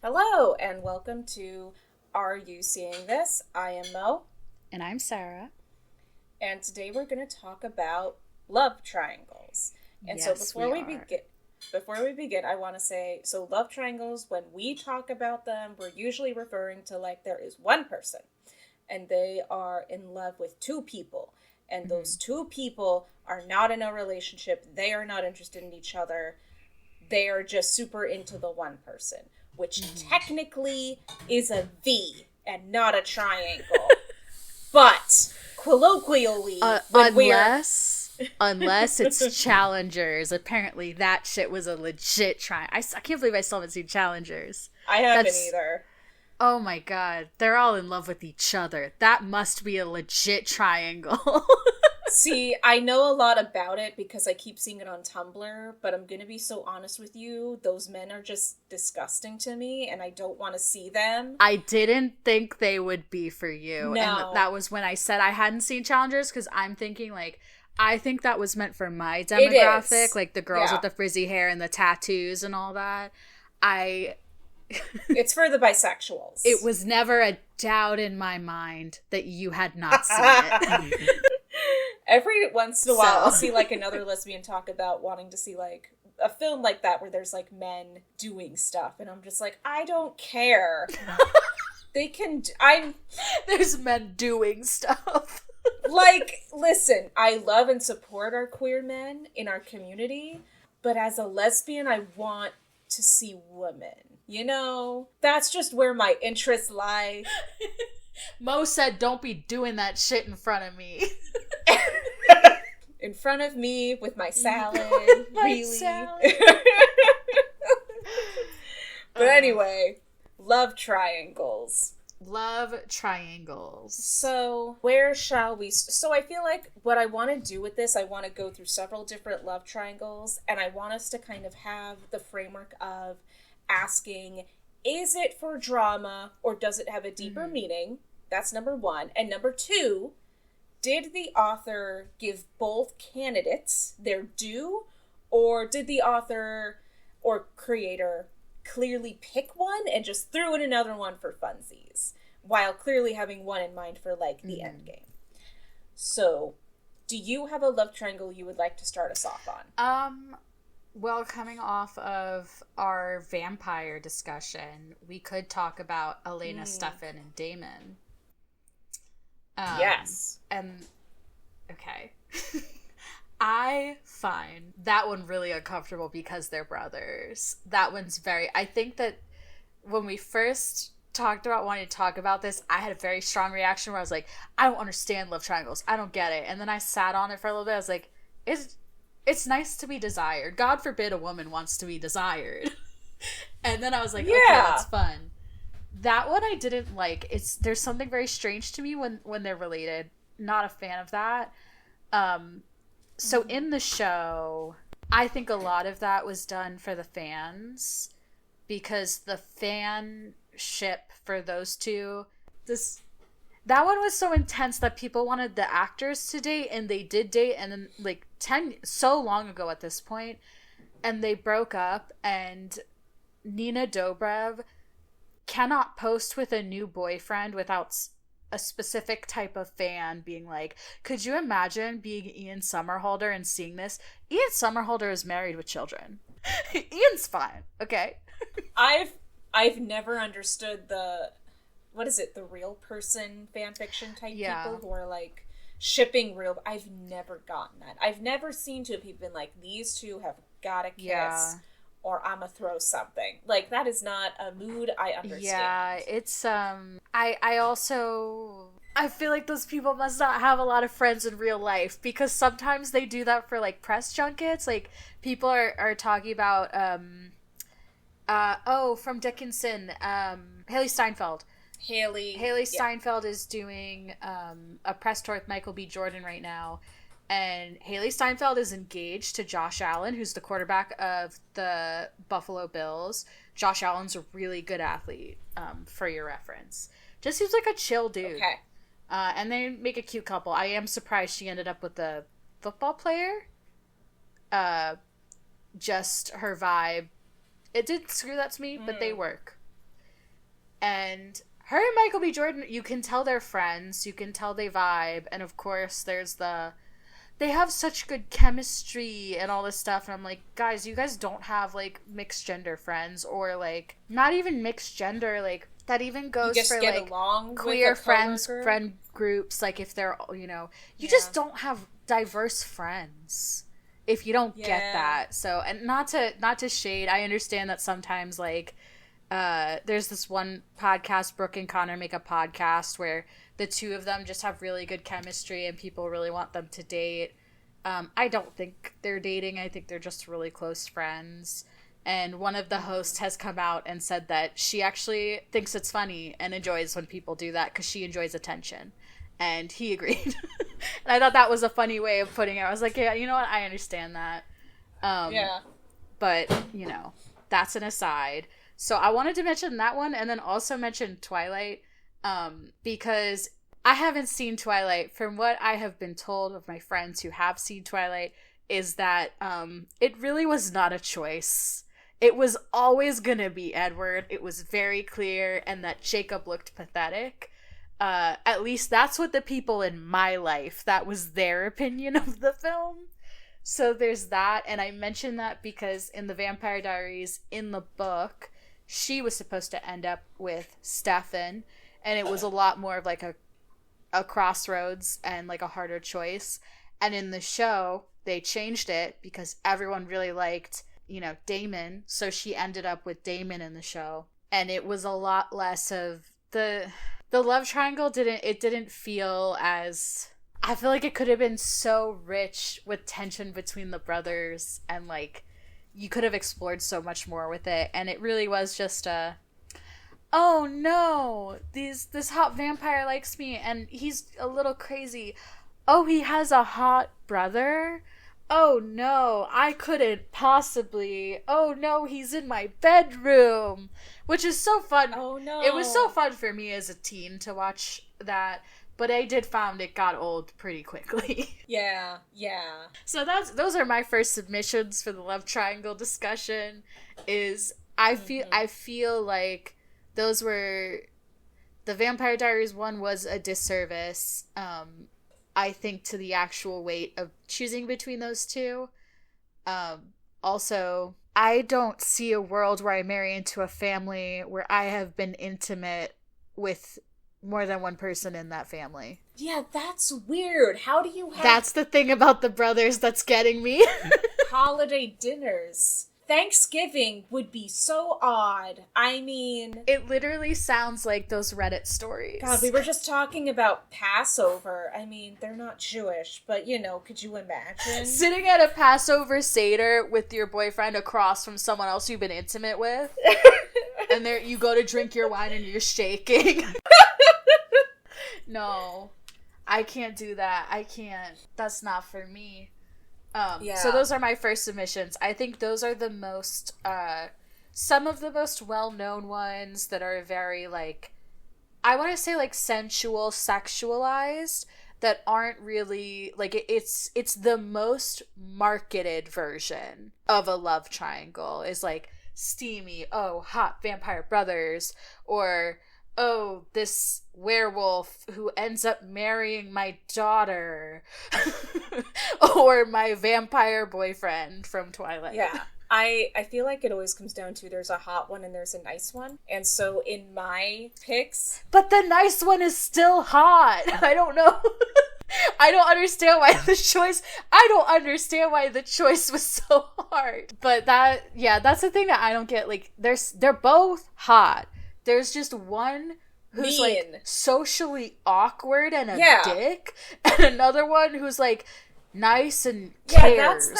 Hello, and welcome to Are You Seeing This? I am Mo, And I'm Sarah. and today we're going to talk about love triangles. And so Yes, we are. before we begin, I want to say, so love triangles, when we talk about them, we're usually referring to like there is one person, and they are in love with two people, and those two people are not in a relationship, they are not interested in each other, they are just super into the one person, which technically is a V and not a triangle. But colloquially, Unless it's Challengers. Apparently that shit was a legit I can't believe I still haven't seen Challengers. I haven't either. Oh my god. They're all in love with each other. That must be a legit triangle. See, I know a lot about it because I keep seeing it on Tumblr, but I'm gonna be so honest with you, those men are just disgusting to me, and I don't want to see them. I didn't think they would be for you. No. And that was when I said I hadn't seen Challengers, because I'm thinking, like, I think that was meant for my demographic, like the girls with the frizzy hair and the tattoos and all that. It's for the bisexuals. It was never a doubt in my mind that you had not seen it. Every once in a while, I'll see, like, another lesbian talk about wanting to see, like, a film like that where there's, like, men doing stuff. And I'm just like, I don't care. There's men doing stuff. Like, listen, I love and support our queer men in our community. But as a lesbian, I want to see women. You know? That's just where my interests lie. Mo said, don't be doing that shit in front of me. In front of me with my salad. Salad. But anyway, love triangles. So, where shall we... So I feel like what I want to do with this, I want to go through several different love triangles, and I want us to kind of have the framework of asking, is it for drama, or does it have a deeper meaning? That's number one. And number two, did the author give both candidates their due, or did the author or creator clearly pick one and just threw in another one for funsies, while clearly having one in mind for, like, the end game? So, do you have a love triangle you would like to start us off on? Well, coming off of our vampire discussion, we could talk about Elena, Stefan, and Damon. Yes. And, okay. I find that one really uncomfortable because they're brothers. That one's I think that when we first talked about wanting to talk about this, I had a very strong reaction where I was like, I don't understand love triangles. I don't get it. And then I sat on it for a little bit. I was like, it's nice to be desired. God forbid a woman wants to be desired. And then I was like, okay, that's fun. That one I didn't like. There's something very strange to me when they're related. Not a fan of that. So in the show, I think a lot of that was done for the fans, because the fanship for those two, that one was so intense that people wanted the actors to date, and they did date, and then, like, so long ago at this point, and they broke up, and Nina Dobrev cannot post with a new boyfriend without a specific type of fan being like, could you imagine being Ian Somerhalder and seeing this? Ian Somerhalder is married with children. Ian's fine, okay? I've never understood the real person fan fiction type people who are, like, shipping real... I've never gotten that. I've never seen two people been like, these two have gotta kiss, or I'ma throw something. Like, that is not a mood I understand. Yeah, it's, I feel like those people must not have a lot of friends in real life, because sometimes they do that for, like, press junkets. Like, people are talking about, from Dickinson, Haley Steinfeld. Haley Steinfeld is doing a press tour with Michael B. Jordan right now, and Haley Steinfeld is engaged to Josh Allen, who's the quarterback of the Buffalo Bills. Josh Allen's a really good athlete, for your reference. Just seems like a chill dude. Okay. And they make a cute couple. I am surprised she ended up with a football player. Just her vibe. It did screw that to me, but they work. And her and Michael B. Jordan, you can tell they're friends, you can tell they vibe, and of course there's they have such good chemistry and all this stuff, and I'm like, guys, you guys don't have, like, mixed gender friends, or, like, not even mixed gender, like, that even goes for, like, queer friend groups, like, if they're, you know, you just don't have diverse friends if you don't get that. So, and not to shade, I understand that sometimes, like, there's this one podcast, Brooke and Connor make a podcast where the two of them just have really good chemistry and people really want them to date. I don't think they're dating. I think they're just really close friends. And one of the hosts has come out and said that she actually thinks it's funny and enjoys when people do that because she enjoys attention. And he agreed. And I thought that was a funny way of putting it. I was like, yeah, you know what? I understand that. But, you know, that's an aside. So I wanted to mention that one, and then also mention Twilight, because I haven't seen Twilight. From what I have been told of my friends who have seen Twilight, is that it really was not a choice. It was always gonna be Edward. It was very clear, and that Jacob looked pathetic. At least that's what the people in my life, that was their opinion of the film. So there's that, and I mention that because in the Vampire Diaries, in the book, she was supposed to end up with Stefan, and it was a lot more of like a crossroads and like a harder choice. And in the show, they changed it because everyone really liked, you know, Damon, so she ended up with Damon in the show. And it was a lot less of the love triangle didn't feel as, I feel like it could have been so rich with tension between the brothers, and like you could have explored so much more with it, and it really was just oh no, this hot vampire likes me and he's a little crazy. Oh, he has a hot brother? Oh no, I couldn't possibly. Oh no, he's in my bedroom. Which is so fun. Oh no. It was so fun for me as a teen to watch that, but I did find it got old pretty quickly. Yeah. So those are my first submissions for the love triangle discussion. Is I feel like those were, the Vampire Diaries one was a disservice. I think to the actual weight of choosing between those two. Also, I don't see a world where I marry into a family where I have been intimate with more than one person in that family. Yeah, that's weird. How do you have... That's the thing about the brothers that's getting me. Holiday dinners. Thanksgiving would be so odd. I mean... It literally sounds like those Reddit stories. God, we were just talking about Passover. I mean, they're not Jewish, but, you know, could you imagine? Sitting at a Passover Seder with your boyfriend across from someone else you've been intimate with. And there you go to drink your wine and you're shaking. No, I can't do that. I can't. That's not for me. So those are my first submissions. I think those are the most, some of the most well-known ones that are very, like, I want to say, like, sensual, sexualized, that aren't really, like, it's the most marketed version of a love triangle, is, like, steamy, oh, hot vampire brothers, or, oh, this werewolf who ends up marrying my daughter, or my vampire boyfriend from Twilight. Yeah. I feel like it always comes down to there's a hot one and there's a nice one. And so in my picks... But the nice one is still hot. I don't know. I don't understand why the choice was so hard. But that's the thing that I don't get. Like, they're both hot. There's just one who's, like, socially awkward and a dick, and another one who's, like, nice and cares.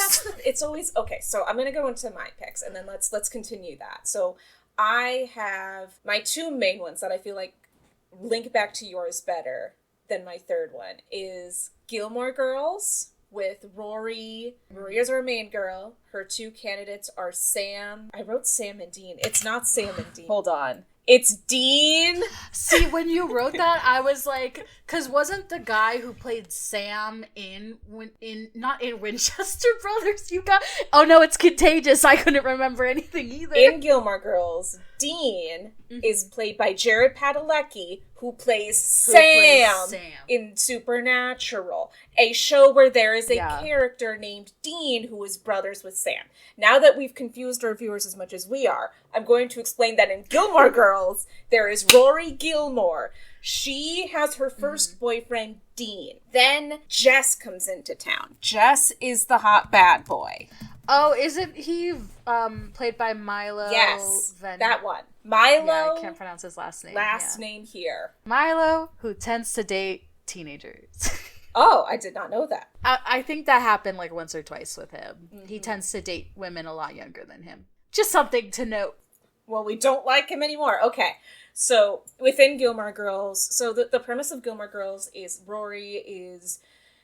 It's always... Okay, so I'm gonna go into my picks, and then let's continue that. So I have my two main ones that I feel like link back to yours better than my third one is Gilmore Girls with Rory. Rory is our main girl. Her two candidates are Sam. I wrote Sam and Dean. It's not Sam and Dean. Hold on. It's Dean. See, when you wrote that, I was like, because wasn't the guy who played Sam not in Winchester Brothers? Oh no, it's Contagious. I couldn't remember anything either. In Gilmore Girls, Dean is played by Jared Padalecki, who plays Sam in Supernatural, a show where there is a character named Dean who is brothers with Sam. Now that we've confused our viewers as much as we are, I'm going to explain that in Gilmore Girls, there is Rory Gilmore. She has her first boyfriend, Dean. Then Jess comes into town. Jess is the hot bad boy. Oh, isn't he played by Milo? Yes, that one. Milo. Yeah, I can't pronounce his last name. Name here. Milo, who tends to date teenagers. Oh, I did not know that. I think that happened like once or twice with him. Mm-hmm. He tends to date women a lot younger than him. Just something to note. Well, we don't like him anymore. Okay. So, within Gilmore Girls, so the premise of Gilmore Girls is Rory is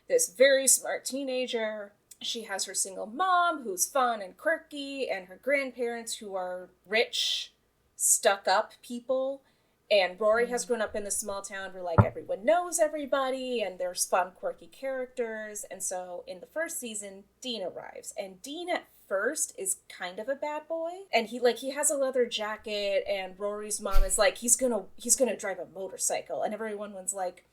this very smart teenager. She has her single mom, who's fun and quirky, and her grandparents, who are rich, stuck-up people. And Rory has grown up in this small town where, like, everyone knows everybody, and there's fun, quirky characters. And so, in the first season, Dean arrives. And Dean, at first, is kind of a bad boy. And he has a leather jacket, and Rory's mom is like, he's gonna drive a motorcycle. And everyone's like,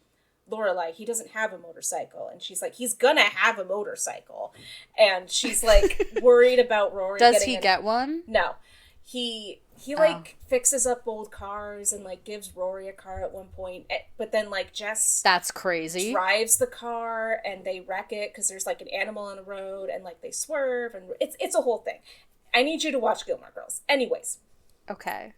Lorelai, he doesn't have a motorcycle. And she's like, he's gonna have a motorcycle. And she's, like, worried about Rory Does he get one? No. He fixes up old cars and, like, gives Rory a car at one point. But then, like, Jess... That's crazy. ...drives the car and they wreck it because there's, like, an animal on the road and, like, they swerve and... It's a whole thing. I need you to watch Gilmore Girls. Anyways. Okay.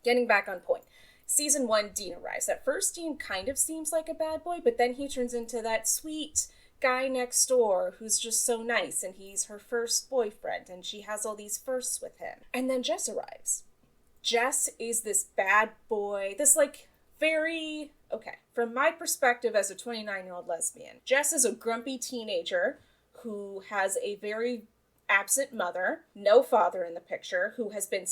Getting back on point. Season 1, Dean arrives. At first, Dean kind of seems like a bad boy, but then he turns into that sweet guy next door who's just so nice, and he's her first boyfriend, and she has all these firsts with him. And then Jess arrives. Jess is this bad boy, this, like, very... Okay, from my perspective as a 29-year-old lesbian, Jess is a grumpy teenager who has a very absent mother, no father in the picture, who has been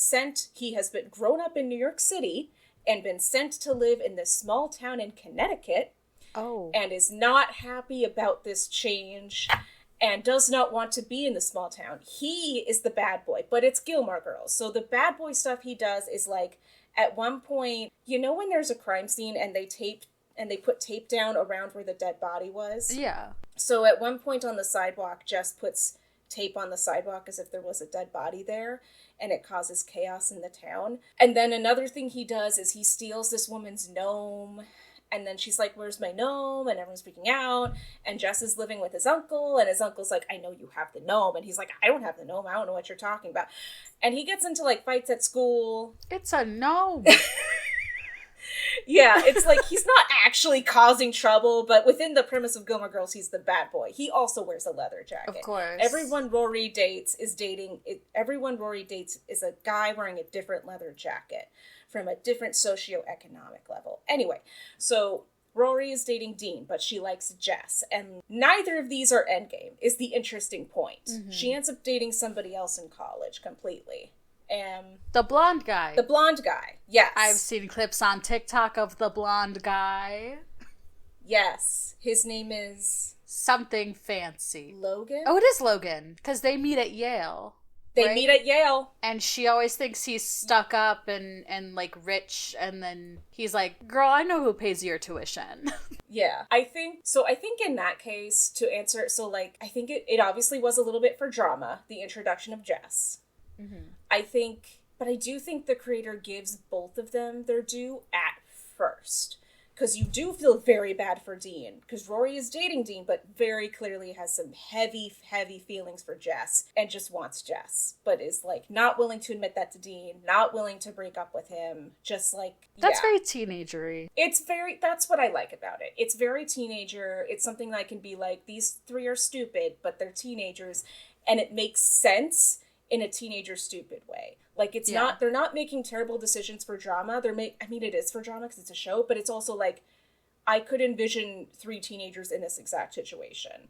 grown up in New York City and been sent to live in this small town in Connecticut. Oh. And is not happy about this change and does not want to be in the small town. He is the bad boy, but it's Gilmore Girls. So the bad boy stuff he does is, like, at one point, you know when there's a crime scene and they put tape down around where the dead body was? Yeah. So at one point on the sidewalk, Jess puts tape on the sidewalk as if there was a dead body there, and it causes chaos in the town. And then another thing he does is he steals this woman's gnome. And then she's like, where's my gnome? And everyone's freaking out. And Jess is living with his uncle. And his uncle's like, I know you have the gnome. And he's like, I don't have the gnome. I don't know what you're talking about. And he gets into, like, fights at school. It's a gnome. Yeah, it's like he's not actually causing trouble. But within the premise of Gilmore Girls, he's the bad boy. He also wears a leather jacket. Of course. Everyone Rory dates is a guy wearing a different leather jacket from a different socioeconomic level. Anyway, so Rory is dating Dean, but she likes Jess. And neither of these are endgame, is the interesting point. Mm-hmm. She ends up dating somebody else in college completely. The blonde guy. The blonde guy, yes. I've seen clips on TikTok of the blonde guy. Yes. His name is... something fancy. Logan? Oh, it is Logan, because they meet at Yale. They meet at Yale. And she always thinks he's stuck up and like rich, and then he's like, girl, I know who pays your tuition. Yeah. I think in that case, to answer, so, like, I think it obviously was a little bit for drama, the introduction of Jess. Mm-hmm. But I do think the creator gives both of them their due at first. Because you do feel very bad for Dean. Because Rory is dating Dean, but very clearly has some heavy, heavy feelings for Jess. And just wants Jess. But is, like, not willing to admit that to Dean. Not willing to break up with him. Just, like, That's very teenagery. That's what I like about it. It's very teenager. It's something that I can be like, these three are stupid, but they're teenagers. And it makes sense in a teenager stupid way. Like, it's not, they're not making terrible decisions for drama. It is for drama because it's a show, but it's also like, I could envision three teenagers in this exact situation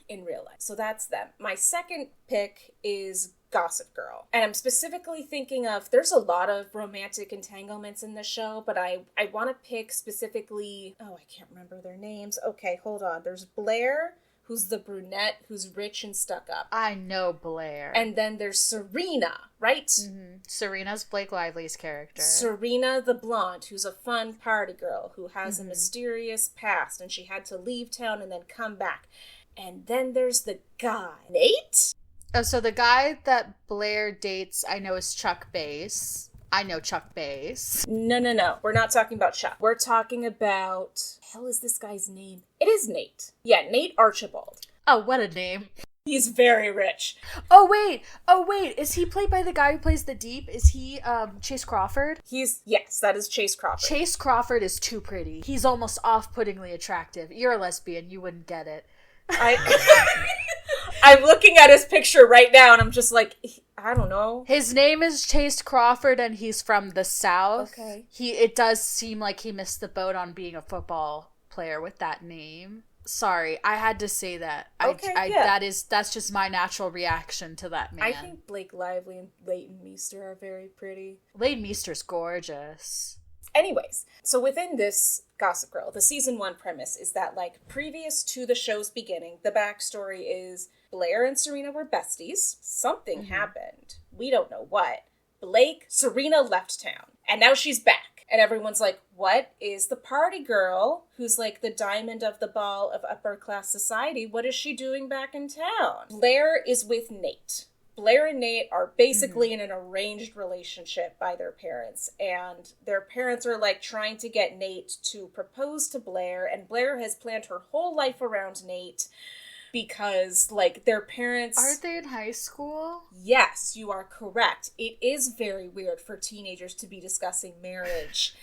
in real life. So that's them. My second pick is Gossip Girl. And I'm specifically thinking of, there's a lot of romantic entanglements in the show, but I want to pick specifically, I can't remember their names. Okay, hold on. There's Blair, who's the brunette, who's rich and stuck up. I know Blair. And then there's Serena, right? Mm-hmm. Serena's Blake Lively's character. Serena the blonde, who's a fun party girl, who has a mysterious past, and she had to leave town and then come back. And then there's the guy, Nate? Oh, so the guy that Blair dates, I know, is Chuck Bass. I know Chuck Bass. No. We're not talking about Chuck. We're talking about... hell is this guy's name? It is Nate. Yeah, Nate Archibald. Oh, what a name. He's very rich. Oh, wait. Is he played by the guy who plays the Deep? Is he, Chase Crawford? Yes, that is Chase Crawford. Chase Crawford is too pretty. He's almost off-puttingly attractive. You're a lesbian. You wouldn't get it. I'm looking at his picture right now, and I'm just like, I don't know. His name is Chase Crawford, and he's from the South. Okay. It does seem like he missed the boat on being a football player with that name. Sorry, I had to say that. Okay, yeah. That's just my natural reaction to that man. I think Blake Lively and Leighton Meester are very pretty. Leighton Meester's gorgeous. Anyways, so within this Gossip Girl, the season 1 premise is that, like, previous to the show's beginning, the backstory is Blair and Serena were besties. Something happened. We don't know what. Serena left town, and now she's back. And everyone's like, what is the party girl who's like the diamond of the ball of upper class society? What is she doing back in town? Blair is with Nate. Blair and Nate are basically in an arranged relationship by their parents, and their parents are like trying to get Nate to propose to Blair, and Blair has planned her whole life around Nate because, like, their parents... Aren't they in high school? Yes, you are correct. It is very weird for teenagers to be discussing marriage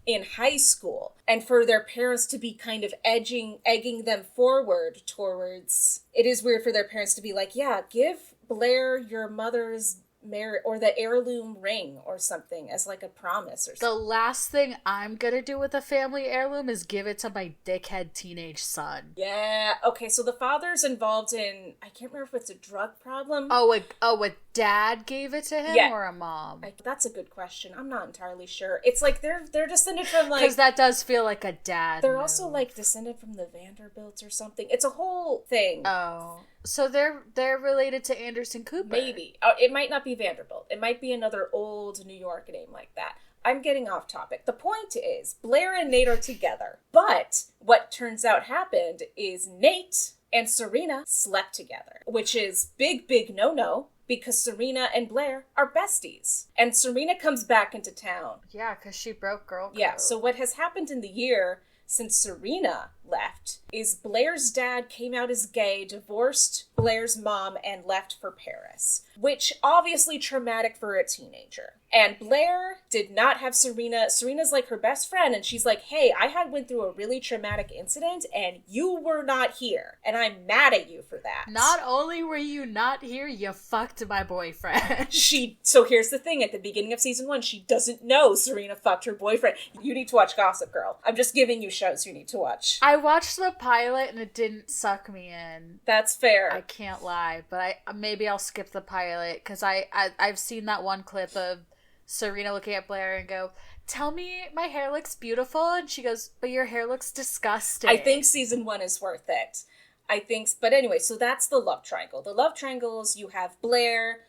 in high school, and for their parents to be kind of egging them forward towards... It is weird for their parents to be like, yeah, give Blair your mother's or the heirloom ring or something as like a promise or something. The last thing I'm gonna do with a family heirloom is give it to my dickhead teenage son. Yeah, okay, so the father's involved in, I can't remember if it's a drug problem. A dad gave it to him or a mom? That's a good question. I'm not entirely sure. It's like they're descended from like... Because that does feel like a dad They're move. also like descended from the Vanderbilts or something. It's a whole thing. Oh. So they're related to Anderson Cooper. Maybe. It might not be Vanderbilt. It might be another old New York name like that. I'm getting off topic. The point is, Blair and Nate are together. But what turns out happened is Nate and Serena slept together, which is big no-no because Serena and Blair are besties. And Serena comes back into town. Yeah, because she broke girl code. Yeah, so what has happened in the year since Serena left is Blair's dad came out as gay, divorced Blair's mom, and left for Paris, which obviously traumatic for a teenager. And Blair did not have Serena. Serena's like her best friend, and she's like, hey, I went through a really traumatic incident, and you were not here, and I'm mad at you for that. Not only were you not here, you fucked my boyfriend. So here's the thing, at the beginning of season 1, she doesn't know Serena fucked her boyfriend. You need to watch Gossip Girl. I'm just giving you shows you need to watch. I watched the pilot, and it didn't suck me in. That's fair. I can't lie, but maybe I'll skip the pilot, because I've seen that one clip of Serena looking at Blair and go, tell me my hair looks beautiful, and she goes, but your hair looks disgusting. I think season 1 is worth it. But anyway, so that's the love triangle. The love triangles, you have Blair,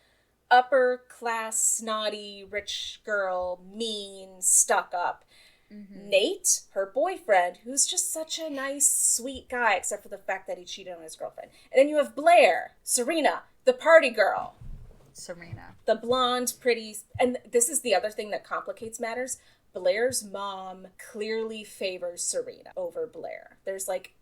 upper class, snotty, rich girl, mean, stuck up. Mm-hmm. Nate, her boyfriend, who's just such a nice, sweet guy, except for the fact that he cheated on his girlfriend. And then you have Blair, Serena, the party girl. Serena. The blonde, pretty... And this is the other thing that complicates matters. Blair's mom clearly favors Serena over Blair. There's like...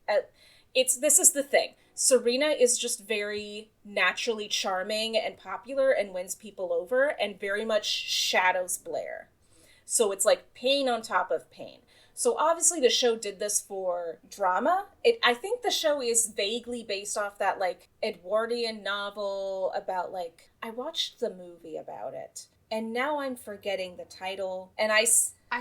This is the thing. Serena is just very naturally charming and popular and wins people over and very much shadows Blair. So it's like pain on top of pain. So obviously the show did this for drama. I think the show is vaguely based off that like Edwardian novel about like... I watched the movie about it, and now I'm forgetting the title. And I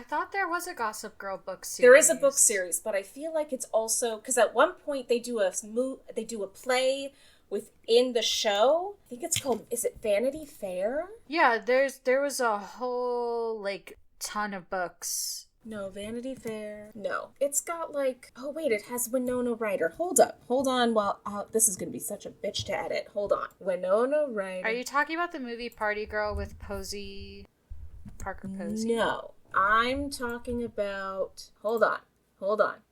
thought there was a Gossip Girl book series. There is a book series, but I feel like it's also... Because at one point they do a play within the show. I think it's called, is it Vanity Fair? Yeah, there was a whole, like, ton of books. No, Vanity Fair. No. It's got like, oh wait, it has Winona Ryder. Hold on while, this is gonna be such a bitch to edit. Hold on. Winona Ryder. Are you talking about the movie Party Girl with Parker Posey? No. I'm talking about, hold on.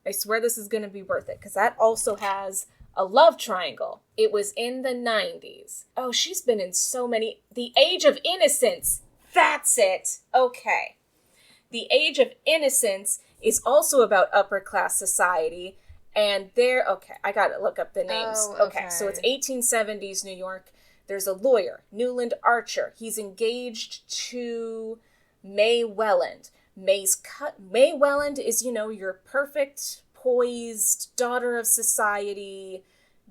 I swear this is gonna be worth it, because that also has a love triangle. It was in the 90s. Oh, she's been in so many. The Age of Innocence. That's it. Okay. The Age of Innocence is also about upper class society. And okay, I gotta look up the names. Oh, okay. So it's 1870s New York. There's a lawyer, Newland Archer. He's engaged to May Welland. May Welland is, your perfect, poised daughter of society,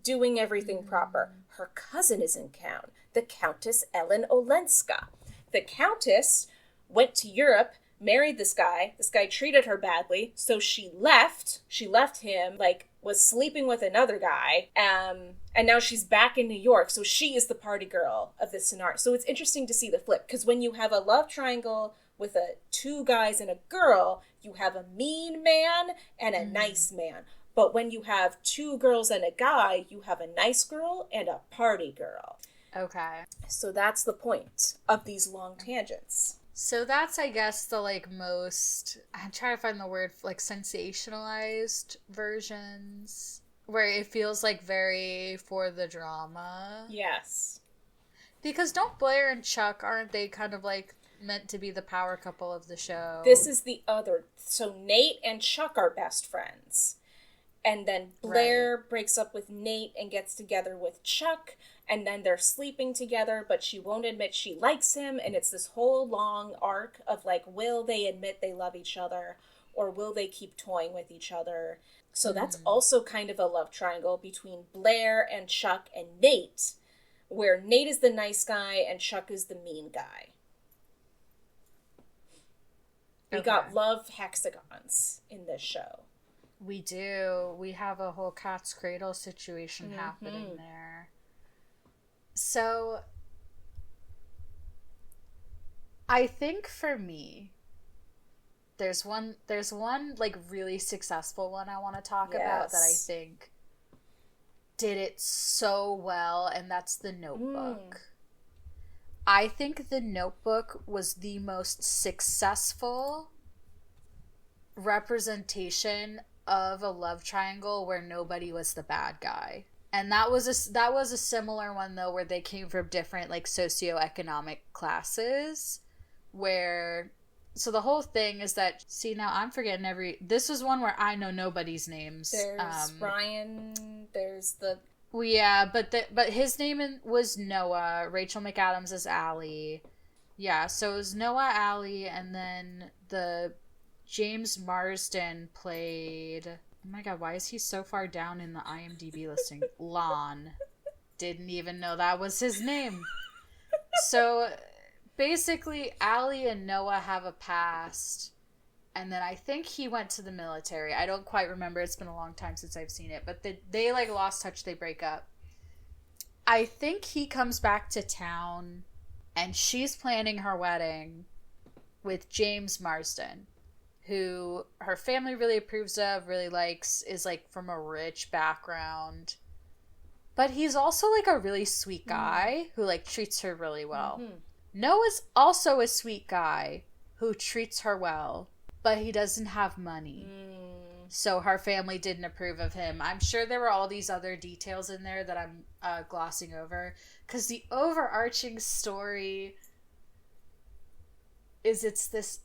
doing everything proper. Her cousin is in town, the Countess Ellen Olenska. The Countess went to Europe, married this guy. This guy treated her badly, so she left. She left him, was sleeping with another guy, and now she's back in New York, so she is the party girl of this scenario. So it's interesting to see the flip, because when you have a love triangle with two guys and a girl, you have a mean man and a nice man. But when you have two girls and a guy, you have a nice girl and a party girl. Okay. So that's the point of these long tangents. So that's, I guess, the, most, I'm trying to find the word, sensationalized versions, where it feels, very for the drama. Yes. Because don't Blair and Chuck, aren't they kind of, meant to be the power couple of the show? This is the other. So Nate and Chuck are best friends. And then Blair breaks up with Nate and gets together with Chuck. And then they're sleeping together, but she won't admit she likes him. And it's this whole long arc of, will they admit they love each other? Or will they keep toying with each other? So that's also kind of a love triangle between Blair and Chuck and Nate, where Nate is the nice guy and Chuck is the mean guy. We got love hexagons in this show. We do. We have a whole cat's cradle situation happening there. So, I think for me, there's one really successful one I want to talk about that I think did it so well, and that's The Notebook. I think The Notebook was the most successful representation of a love triangle where nobody was the bad guy. And that was a similar one, though, where they came from different, socioeconomic classes, where... So the whole thing is that... See, now I'm forgetting this was one where I know nobody's names. There's Ryan, there's the... Well, yeah, but his name was Noah. Rachel McAdams is Allie. Yeah, so it was Noah, Allie, and then the James Marsden played... Oh my god, why is he so far down in the IMDb listing? Lon. Didn't even know that was his name. So, basically, Allie and Noah have a past, and then I think he went to the military. I don't quite remember. It's been a long time since I've seen it, but they lost touch, they break up. I think he comes back to town, and she's planning her wedding with James Marsden, who her family really approves of, really likes, is from a rich background. But he's also a really sweet guy who treats her really well. Noah's also a sweet guy who treats her well, but he doesn't have money. So her family didn't approve of him. I'm sure there were all these other details in there that I'm glossing over. Because the overarching story is it's this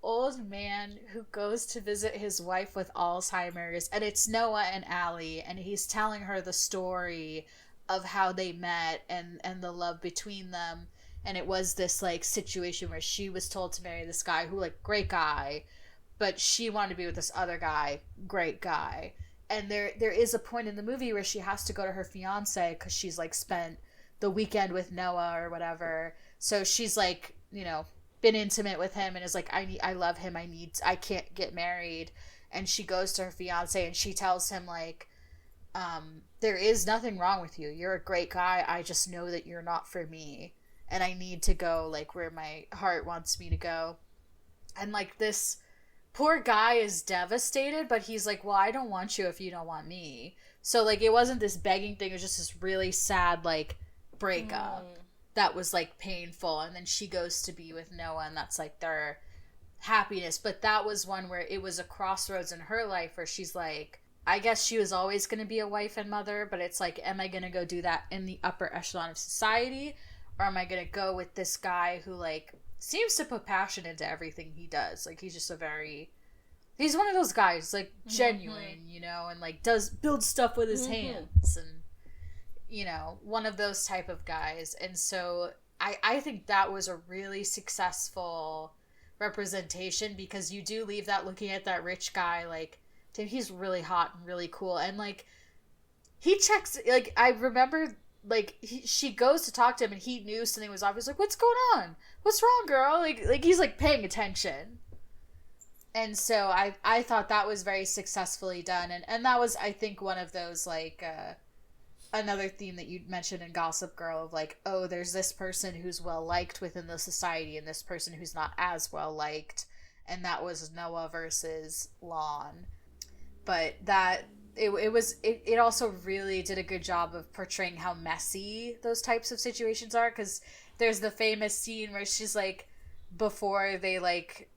old man who goes to visit his wife with Alzheimer's, and it's Noah and Allie, and he's telling her the story of how they met and the love between them. And it was this situation where she was told to marry this guy who great guy, but she wanted to be with this other guy, great guy. And there is a point in the movie where she has to go to her fiance because she's spent the weekend with Noah or whatever. So she's been intimate with him and is I love him, I can't get married. And she goes to her fiance and she tells him there is nothing wrong with you. You're a great guy. I just know that you're not for me. And I need to go, like, where my heart wants me to go. And, like, this poor guy is devastated, but he's like, well, I don't want you if you don't want me. So, like, it wasn't this begging thing. It was just this really sad, like, breakup that was, like, painful. And then she goes to be with Noah, and that's, like, their happiness. But that was one where it was a crossroads in her life where she's like, I guess she was always going to be a wife and mother, but it's like, am I going to go do that in the upper echelon of society? Or am I going to go with this guy who, like, seems to put passion into everything he does? Like, he's just he's one of those guys, like, genuine, you know, and, like, does build stuff with his hands, and, you know, one of those type of guys. And so I think that was a really successful representation, because you do leave that looking at that rich guy, like, damn, he's really hot and really cool. And, like, he checks, like, I remember, like, she goes to talk to him, and he knew something was obvious. Like, what's going on? What's wrong, girl? Like he's, like, paying attention. And so I thought that was very successfully done. And that was, I think, one of those, like, another theme that you mentioned in Gossip Girl of, like, oh, there's this person who's well-liked within the society and this person who's not as well-liked. And that was Noah versus Lon. But that it also really did a good job of portraying how messy those types of situations are, because there's the famous scene where she's like, before they, like,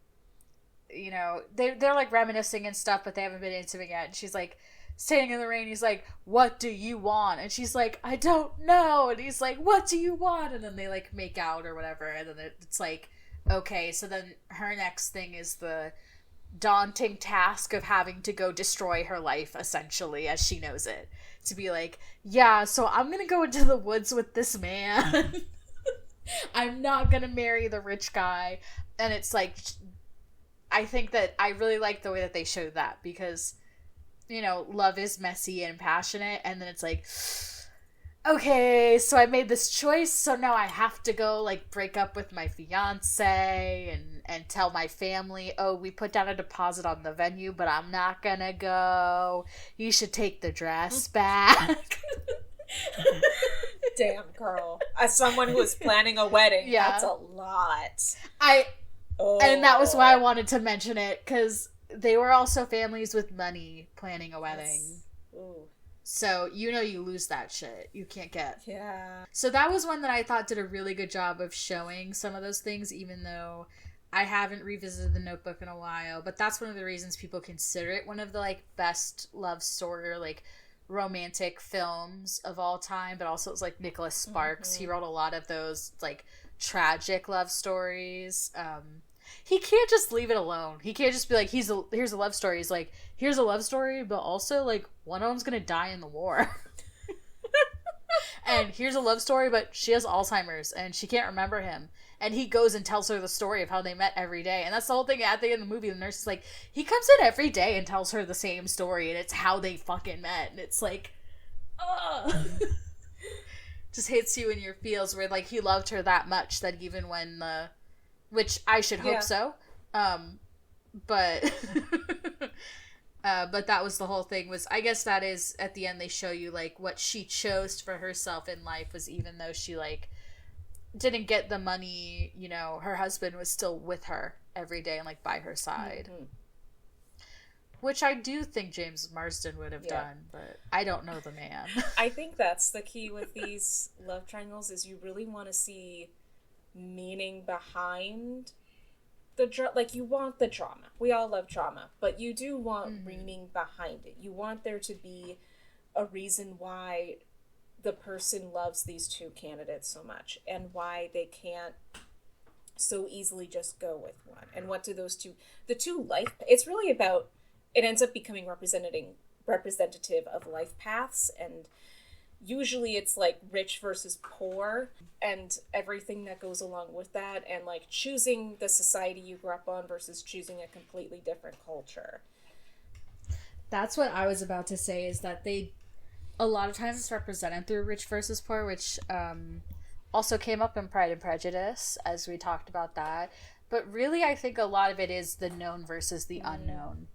you know, they're like reminiscing and stuff, but they haven't been intimate yet, and she's like standing in the rain, he's like, what do you want? And she's like, I don't know. And he's like, what do you want? And then they, like, make out or whatever, and then it's like, okay, so then her next thing is the daunting task of having to go destroy her life, essentially, as she knows it, to be like, yeah, so I'm gonna go into the woods with this man. I'm not gonna marry the rich guy. And it's like, I think that I really like the way that they showed that, because, you know, love is messy and passionate, and then it's like, okay, so I made this choice, so now I have to go, like, break up with my fiance and tell my family, oh, we put down a deposit on the venue, but I'm not gonna go. You should take the dress back. Damn, girl. As someone who is planning a wedding, that's a lot. And that was why I wanted to mention it, because they were also families with money planning a wedding. Yes. Ooh. So, you know, you lose that shit. You can't get. Yeah. So that was one that I thought did a really good job of showing some of those things, even though I haven't revisited The Notebook in a while. But that's one of the reasons people consider it one of the, like, best love story or, like, romantic films of all time. But also it's, like, Nicholas Sparks. He wrote a lot of those, like, tragic love stories. He can't just leave it alone. He can't just be like, here's a love story. He's like, here's a love story, but also, like, one of them's gonna die in the war. And here's a love story, but she has Alzheimer's, and she can't remember him. And he goes and tells her the story of how they met every day. And that's the whole thing at the end of the movie. The nurse is like, he comes in every day and tells her the same story, and it's how they fucking met. And it's like, ugh. Just hits you in your feels, where, like, he loved her that much that even when which I should hope so. But that was the whole thing, was, I guess that is, at the end they show you, like, what she chose for herself in life was, even though she, like, didn't get the money, you know, her husband was still with her every day and, like, by her side. Mm-hmm. Which I do think James Marsden would have done, but I don't know the man. I think that's the key with these love triangles, is you really want to see meaning behind the like, you want the drama. We all love drama, but you do want meaning behind it. You want there to be a reason why the person loves these two candidates so much, and why they can't so easily just go with one. And what do the two life, it's really about, it ends up becoming representative of life paths, and usually it's like rich versus poor and everything that goes along with that, and, like, choosing the society you grew up on versus choosing a completely different culture. That's what I was about to say, is that they, a lot of times it's represented through rich versus poor, which also came up in Pride and Prejudice, as we talked about that. But really, I think a lot of it is the known versus the unknown.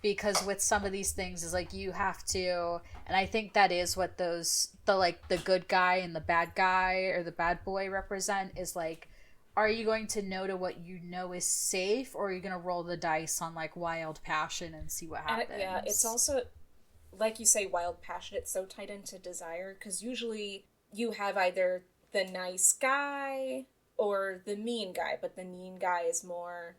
because with some of these things is like you have to, and I think that is what the good guy and the bad guy or the bad boy represent, is like, are you going to no to what you know is safe, or are you going to roll the dice on like wild passion and see what happens? Yeah, it's also, like you say, wild passion. It's so tied into desire, because usually you have either the nice guy or the mean guy, but the mean guy is more,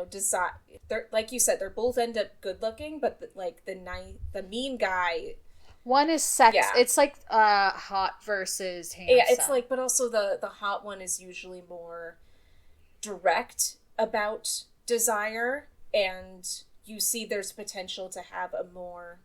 desire. They're, like you said, they're both end up good looking, but the mean guy, one is sex. Yeah. It's like hot versus handsome. Yeah, it's like, but also the hot one is usually more direct about desire, and you see there's potential to have a more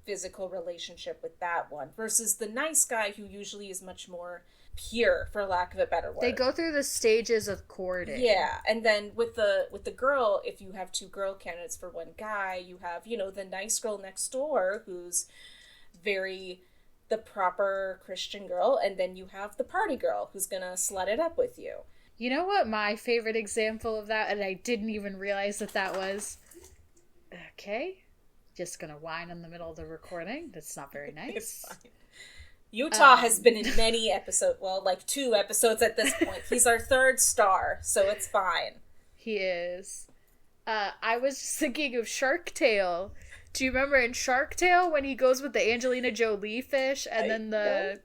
physical relationship with that one, versus the nice guy, who usually is much more pure, for lack of a better word. They go through the stages of courting. Yeah, and then with the girl, if you have two girl candidates for one guy, you have, the nice girl next door who's very the proper Christian girl, and then you have the party girl who's gonna slut it up with you. You know what my favorite example of that, and I didn't even realize that was? Okay, just gonna whine in the middle of the recording. That's not very nice. It's fine. Utah has been in many episodes, well, like 2 episodes at this point. He's our 3rd star, so it's fine. He is. I was just thinking of Shark Tale. Do you remember in Shark Tale when he goes with the Angelina Jolie fish, and then the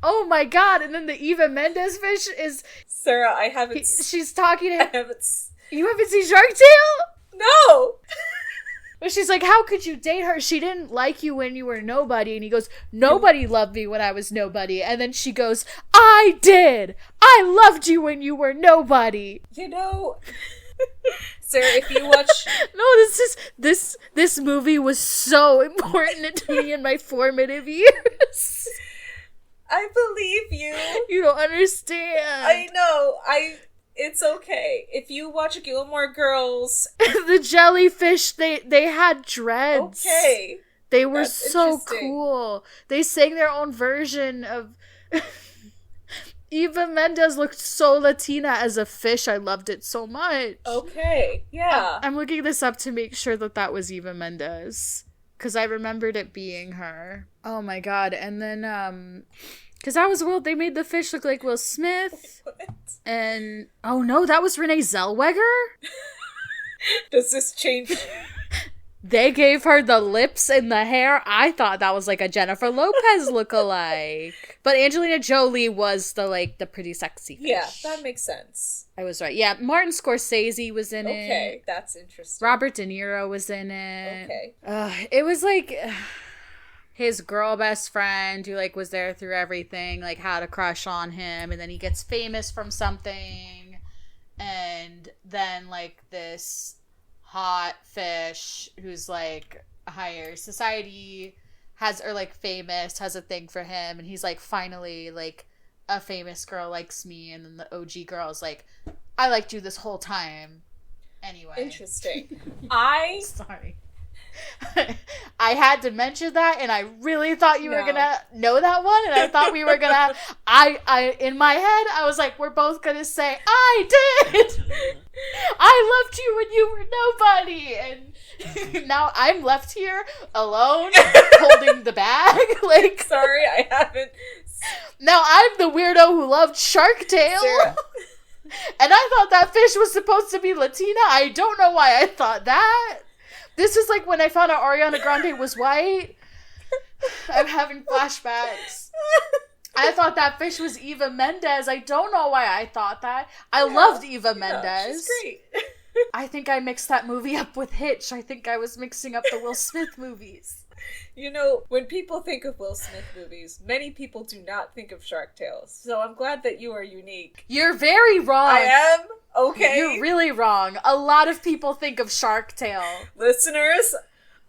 oh my god, and then the Eva Mendes fish is... Sarah, I haven't... she's talking to him. I haven't... You haven't seen Shark Tale? No! But she's like, how could you date her? She didn't like you when you were nobody. And he goes, nobody loved me when I was nobody. And then she goes, I did! I loved you when you were nobody! Sarah, if you watch... No, this movie was so important to me in my formative years. I believe you. You don't understand. I know. It's okay. If you watch Gilmore Girls... The jellyfish, they had dreads. Okay. They were so cool. They sang their own version of... Eva Mendes looked so Latina as a fish. I loved it so much. Okay, yeah. I'm looking this up to make sure that was Eva Mendes, because I remembered it being her. Oh my god. And then, because that was they made the fish look like Will Smith. What? And, oh no, that was Renee Zellweger? Does this change... They gave her the lips and the hair. I thought that was like a Jennifer Lopez lookalike. But Angelina Jolie was the pretty sexy fish. Yeah, that makes sense. I was right. Yeah, Martin Scorsese was in it. Okay, that's interesting. Robert De Niro was in it. Okay. It was like his girl best friend who was there through everything, had a crush on him, and then he gets famous from something, and then this hot fish who's higher society famous has a thing for him, and he's finally a famous girl likes me, and then the OG girl's I liked you this whole time anyway. Interesting. Sorry. I had to mention that, and I really thought you were gonna know that one, and I thought we were gonna I in my head I was we're both gonna say I did. I loved you when you were nobody, and now I'm left here alone holding the bag. Sorry, I haven't. Now I'm the weirdo who loved Shark Tale. Sarah. And I thought that fish was supposed to be Latina. I don't know why I thought that. This is when I found out Ariana Grande was white. I'm having flashbacks. I thought that fish was Eva Mendes. I don't know why I thought that. I loved Eva Mendes. She's great. I think I mixed that movie up with Hitch. I think I was mixing up the Will Smith movies. When people think of Will Smith movies, many people do not think of Shark Tale. So I'm glad that you are unique. You're very wrong. I am? Okay. You're really wrong. A lot of people think of Shark Tale. Listeners,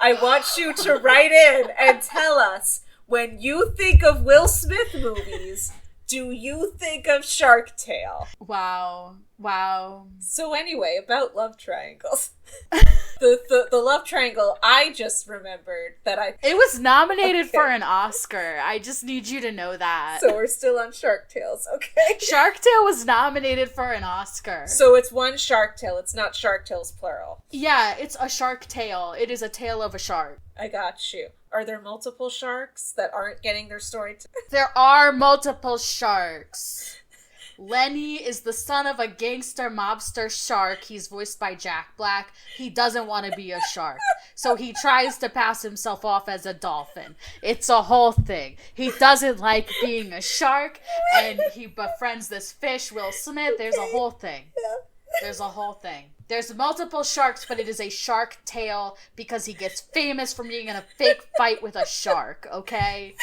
I want you to write in and tell us, when you think of Will Smith movies, do you think of Shark Tale? Wow. So anyway, about love triangles. The love triangle, I just remembered that It was nominated for an Oscar. I just need you to know that. So we're still on Shark Tales, okay? Shark Tale was nominated for an Oscar. So it's one Shark Tale, it's not Shark Tales plural. Yeah, it's a shark tale. It is a tale of a shark. I got you. Are there multiple sharks that aren't getting their story? There are multiple sharks. Lenny is the son of a gangster mobster shark. He's voiced by Jack Black. He doesn't want to be a shark, so he tries to pass himself off as a dolphin. It's a whole thing. He doesn't like being a shark, and he befriends this fish, Will Smith. There's a whole thing. There's a whole thing. There's multiple sharks, but it is a shark tale because he gets famous from being in a fake fight with a shark, okay?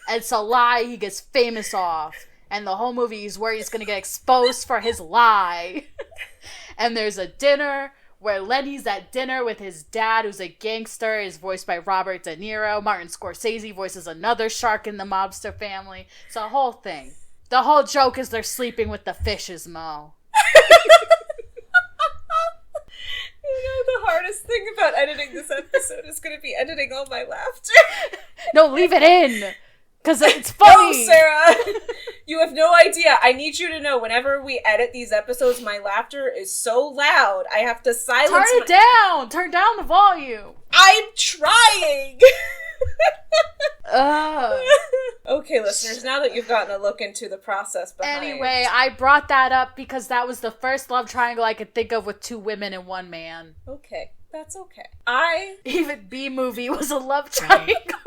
It's a lie he gets famous off. And the whole movie is where he's going to get exposed for his lie. And there's a dinner where Lenny's at dinner with his dad, who's a gangster, is voiced by Robert De Niro. Martin Scorsese voices another shark in the mobster family. It's a whole thing. The whole joke is they're sleeping with the fishes, Mo. You know, the hardest thing about editing this episode is going to be editing all my laughter. No, leave it in. Because it's funny. No, Sarah. You have no idea. I need you to know whenever we edit these episodes, my laughter is so loud. I have to silence Turn it down. Turn down the volume. I'm trying. Okay, listeners, now that you've gotten a look into the process behind... Anyway, I brought that up because that was the first love triangle I could think of with 2 women and 1 man. Okay, that's okay. Even B-Movie was a love triangle.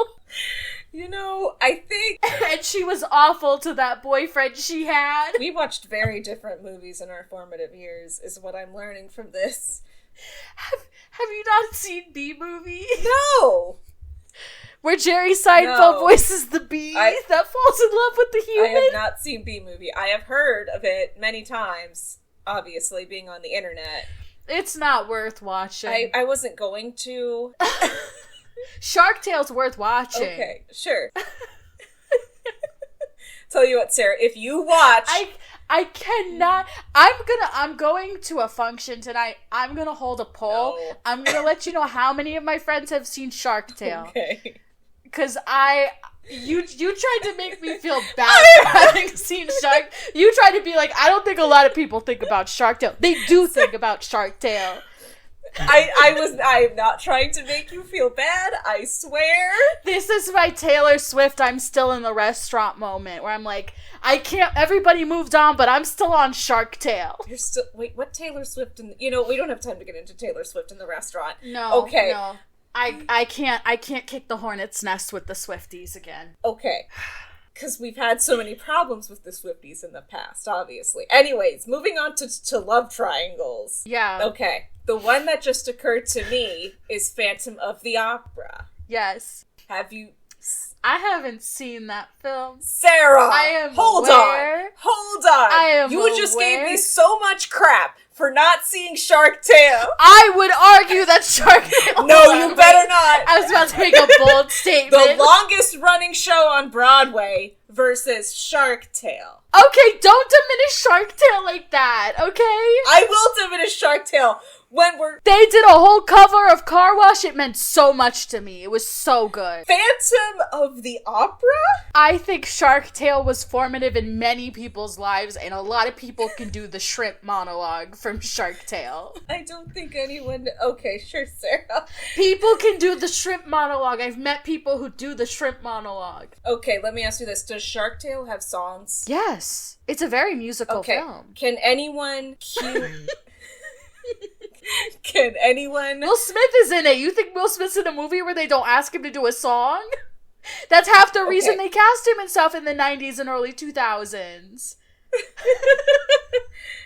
You know, I think... And she was awful to that boyfriend she had. We watched very different movies in our formative years, is what I'm learning from this. Have you not seen B-Movie? No! Where Jerry Seinfeld voices the bee that falls in love with the human? I have not seen B-Movie. I have heard of it many times, obviously, being on the internet. It's not worth watching. I wasn't going to... Shark Tale's worth watching. Okay, sure. Tell you what, Sarah, if you watch... I cannot... I'm going to a function tonight. I'm gonna hold a poll. No. I'm gonna let you know how many of my friends have seen Shark Tale. Okay. Because you tried to make me feel bad for having seen Shark... You tried to be like, I don't think a lot of people think about Shark Tale. They do think about Shark Tale. I'm not trying to make you feel bad, I swear. This is my Taylor Swift I'm still in the restaurant moment where I'm like, I can't, everybody moved on, but I'm still on Shark Tale. You're still, wait, what Taylor Swift we don't have time to get into Taylor Swift in the restaurant. No. Okay. No. I can't kick the hornet's nest with the Swifties again. Okay. Because we've had so many problems with the Swifties in the past, obviously. Anyways, moving on to love triangles. Yeah. Okay. The one that just occurred to me is Phantom of the Opera. Yes. Have you... I haven't seen that film. Sarah! Hold on! I am You just gave me so much crap for not seeing Shark Tale. I would argue that Shark Tale... No, you better not! I was about to make a bold statement. The longest running show on Broadway versus Shark Tale. Okay, don't diminish Shark Tale like that, okay? I will diminish Shark Tale when They did a whole cover of Car Wash. It meant so much to me. It was so good. Phantom of the Opera? I think Shark Tale was formative in many people's lives, and a lot of people can do the shrimp monologue from Shark Tale. I don't think anyone... Okay, sure, Sarah. People can do the shrimp monologue. I've met people who do the shrimp monologue. Okay, let me ask you this. Does Shark Tale have songs? Yes. It's a very musical film. Can anyone cue... Can anyone... Will Smith is in it. You think Will Smith's in a movie where they don't ask him to do a song? That's half the reason they cast him and stuff in the 90s and early 2000s.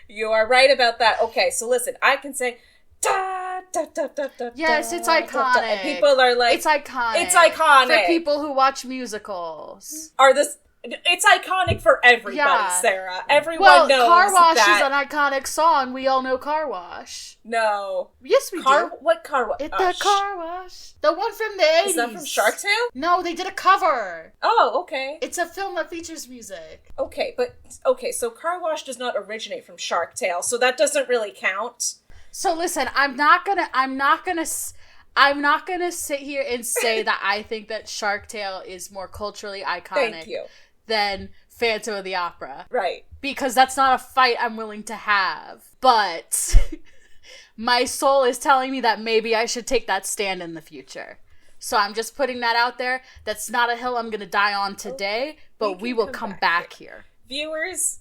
You are right about that. Okay, so listen, I can say... Da, da, da, da, da, yes, it's da, iconic. Da, da, and people are like... It's iconic. It's iconic. For people who watch musicals. It's iconic for everybody, Sarah. Everyone knows Car Wash that... is an iconic song. We all know Car Wash. No. Yes, we do. What Car Wash? It's the Car Wash. The one from the 80s. Is that from Shark Tale? No, they did a cover. Oh, okay. It's a film that features music. Okay, so Car Wash does not originate from Shark Tale, so that doesn't really count. So listen, I'm not gonna sit here and say that I think that Shark Tale is more culturally iconic than Phantom of the Opera. Right. Because that's not a fight I'm willing to have. But my soul is telling me that maybe I should take that stand in the future. So I'm just putting that out there. That's not a hill I'm going to die on today, but we will come back here. Listeners,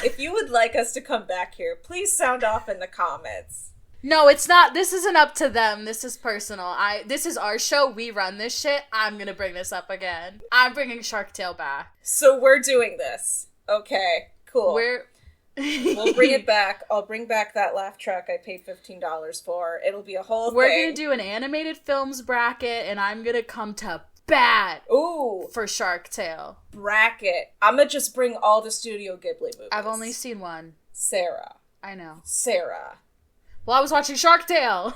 if you would like us to come back here, please sound off in the comments. No, it's not. This isn't up to them. This is personal. This is our show. We run this shit. I'm going to bring this up again. I'm bringing Shark Tale back. So we're doing this. Okay, cool. We'll bring it back. I'll bring back that laugh track I paid $15 for. It'll be a whole We're thing. going to do an animated films bracket, and I'm going to come to bat for Shark Tale. Bracket. I'm going to just bring all the Studio Ghibli movies. I've only seen one. Sarah. I know. Sarah. Well, I was watching Shark Tale.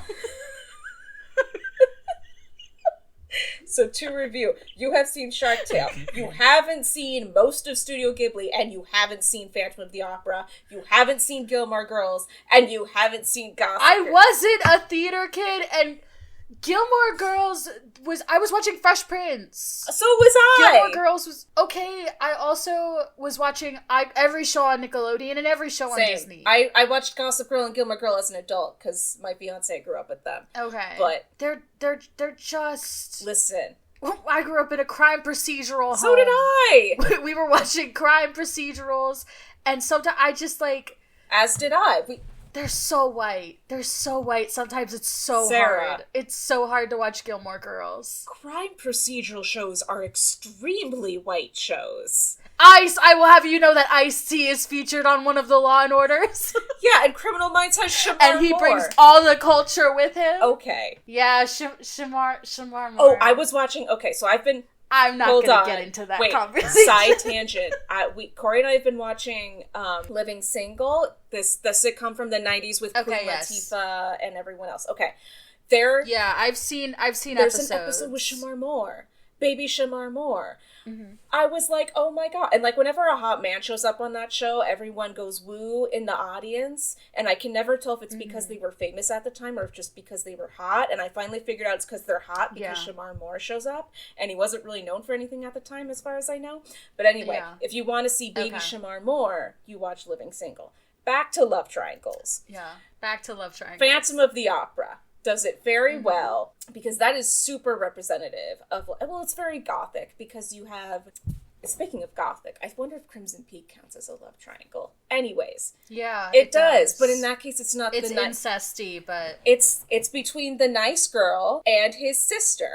So to review, you have seen Shark Tale. You haven't seen most of Studio Ghibli, and you haven't seen Phantom of the Opera. You haven't seen Gilmore Girls, and you haven't seen Gossip Girl. I wasn't a theater kid, and Gilmore Girls I was watching Fresh Prince. So was I. Gilmore Girls was okay. I also was watching every show on Nickelodeon and every show on Disney. I watched Gossip Girl and Gilmore Girl as an adult because my fiance grew up with them. Okay, but they're just listen. I grew up in a crime procedural home. So did I. We were watching crime procedurals, and sometimes I just like. As did I. They're so white. Sometimes it's so Sarah. hard. It's so hard to watch Gilmore Girls. Crime procedural shows are extremely white shows. I will have you know that Ice-T is featured on one of the Law and Orders. Yeah, and Criminal Minds has Shamar and he Moore. brings all the culture with him. Okay. Yeah, Shamar Moore. Oh, I was watching... Okay, so I'm not going to get into that conversation. Side tangent. Corey and I have been watching Living Single, the sitcom from the 90s with Queen Latifah and everyone else. Okay. I've seen there's episodes. An episode with Shamar Moore. Baby Shamar Moore. Mm-hmm. I was like, oh my god. And like whenever a hot man shows up on that show, everyone goes woo in the audience. And I can never tell if it's because they were famous at the time or if just because they were hot. And I finally figured out it's because they're hot because Shamar Moore shows up. And he wasn't really known for anything at the time as far as I know. But anyway, if you want to see Baby Shamar Moore, you watch Living Single. Back to Love Triangles. Yeah, back to Love Triangles. Phantom of the Opera does it very well because that is super representative of, well, it's very gothic because you have, speaking of gothic, I wonder if Crimson Peak counts as a love triangle. Anyways. Yeah, it does. But in that case, it's not it's incesty, but it's between the nice girl and his sister.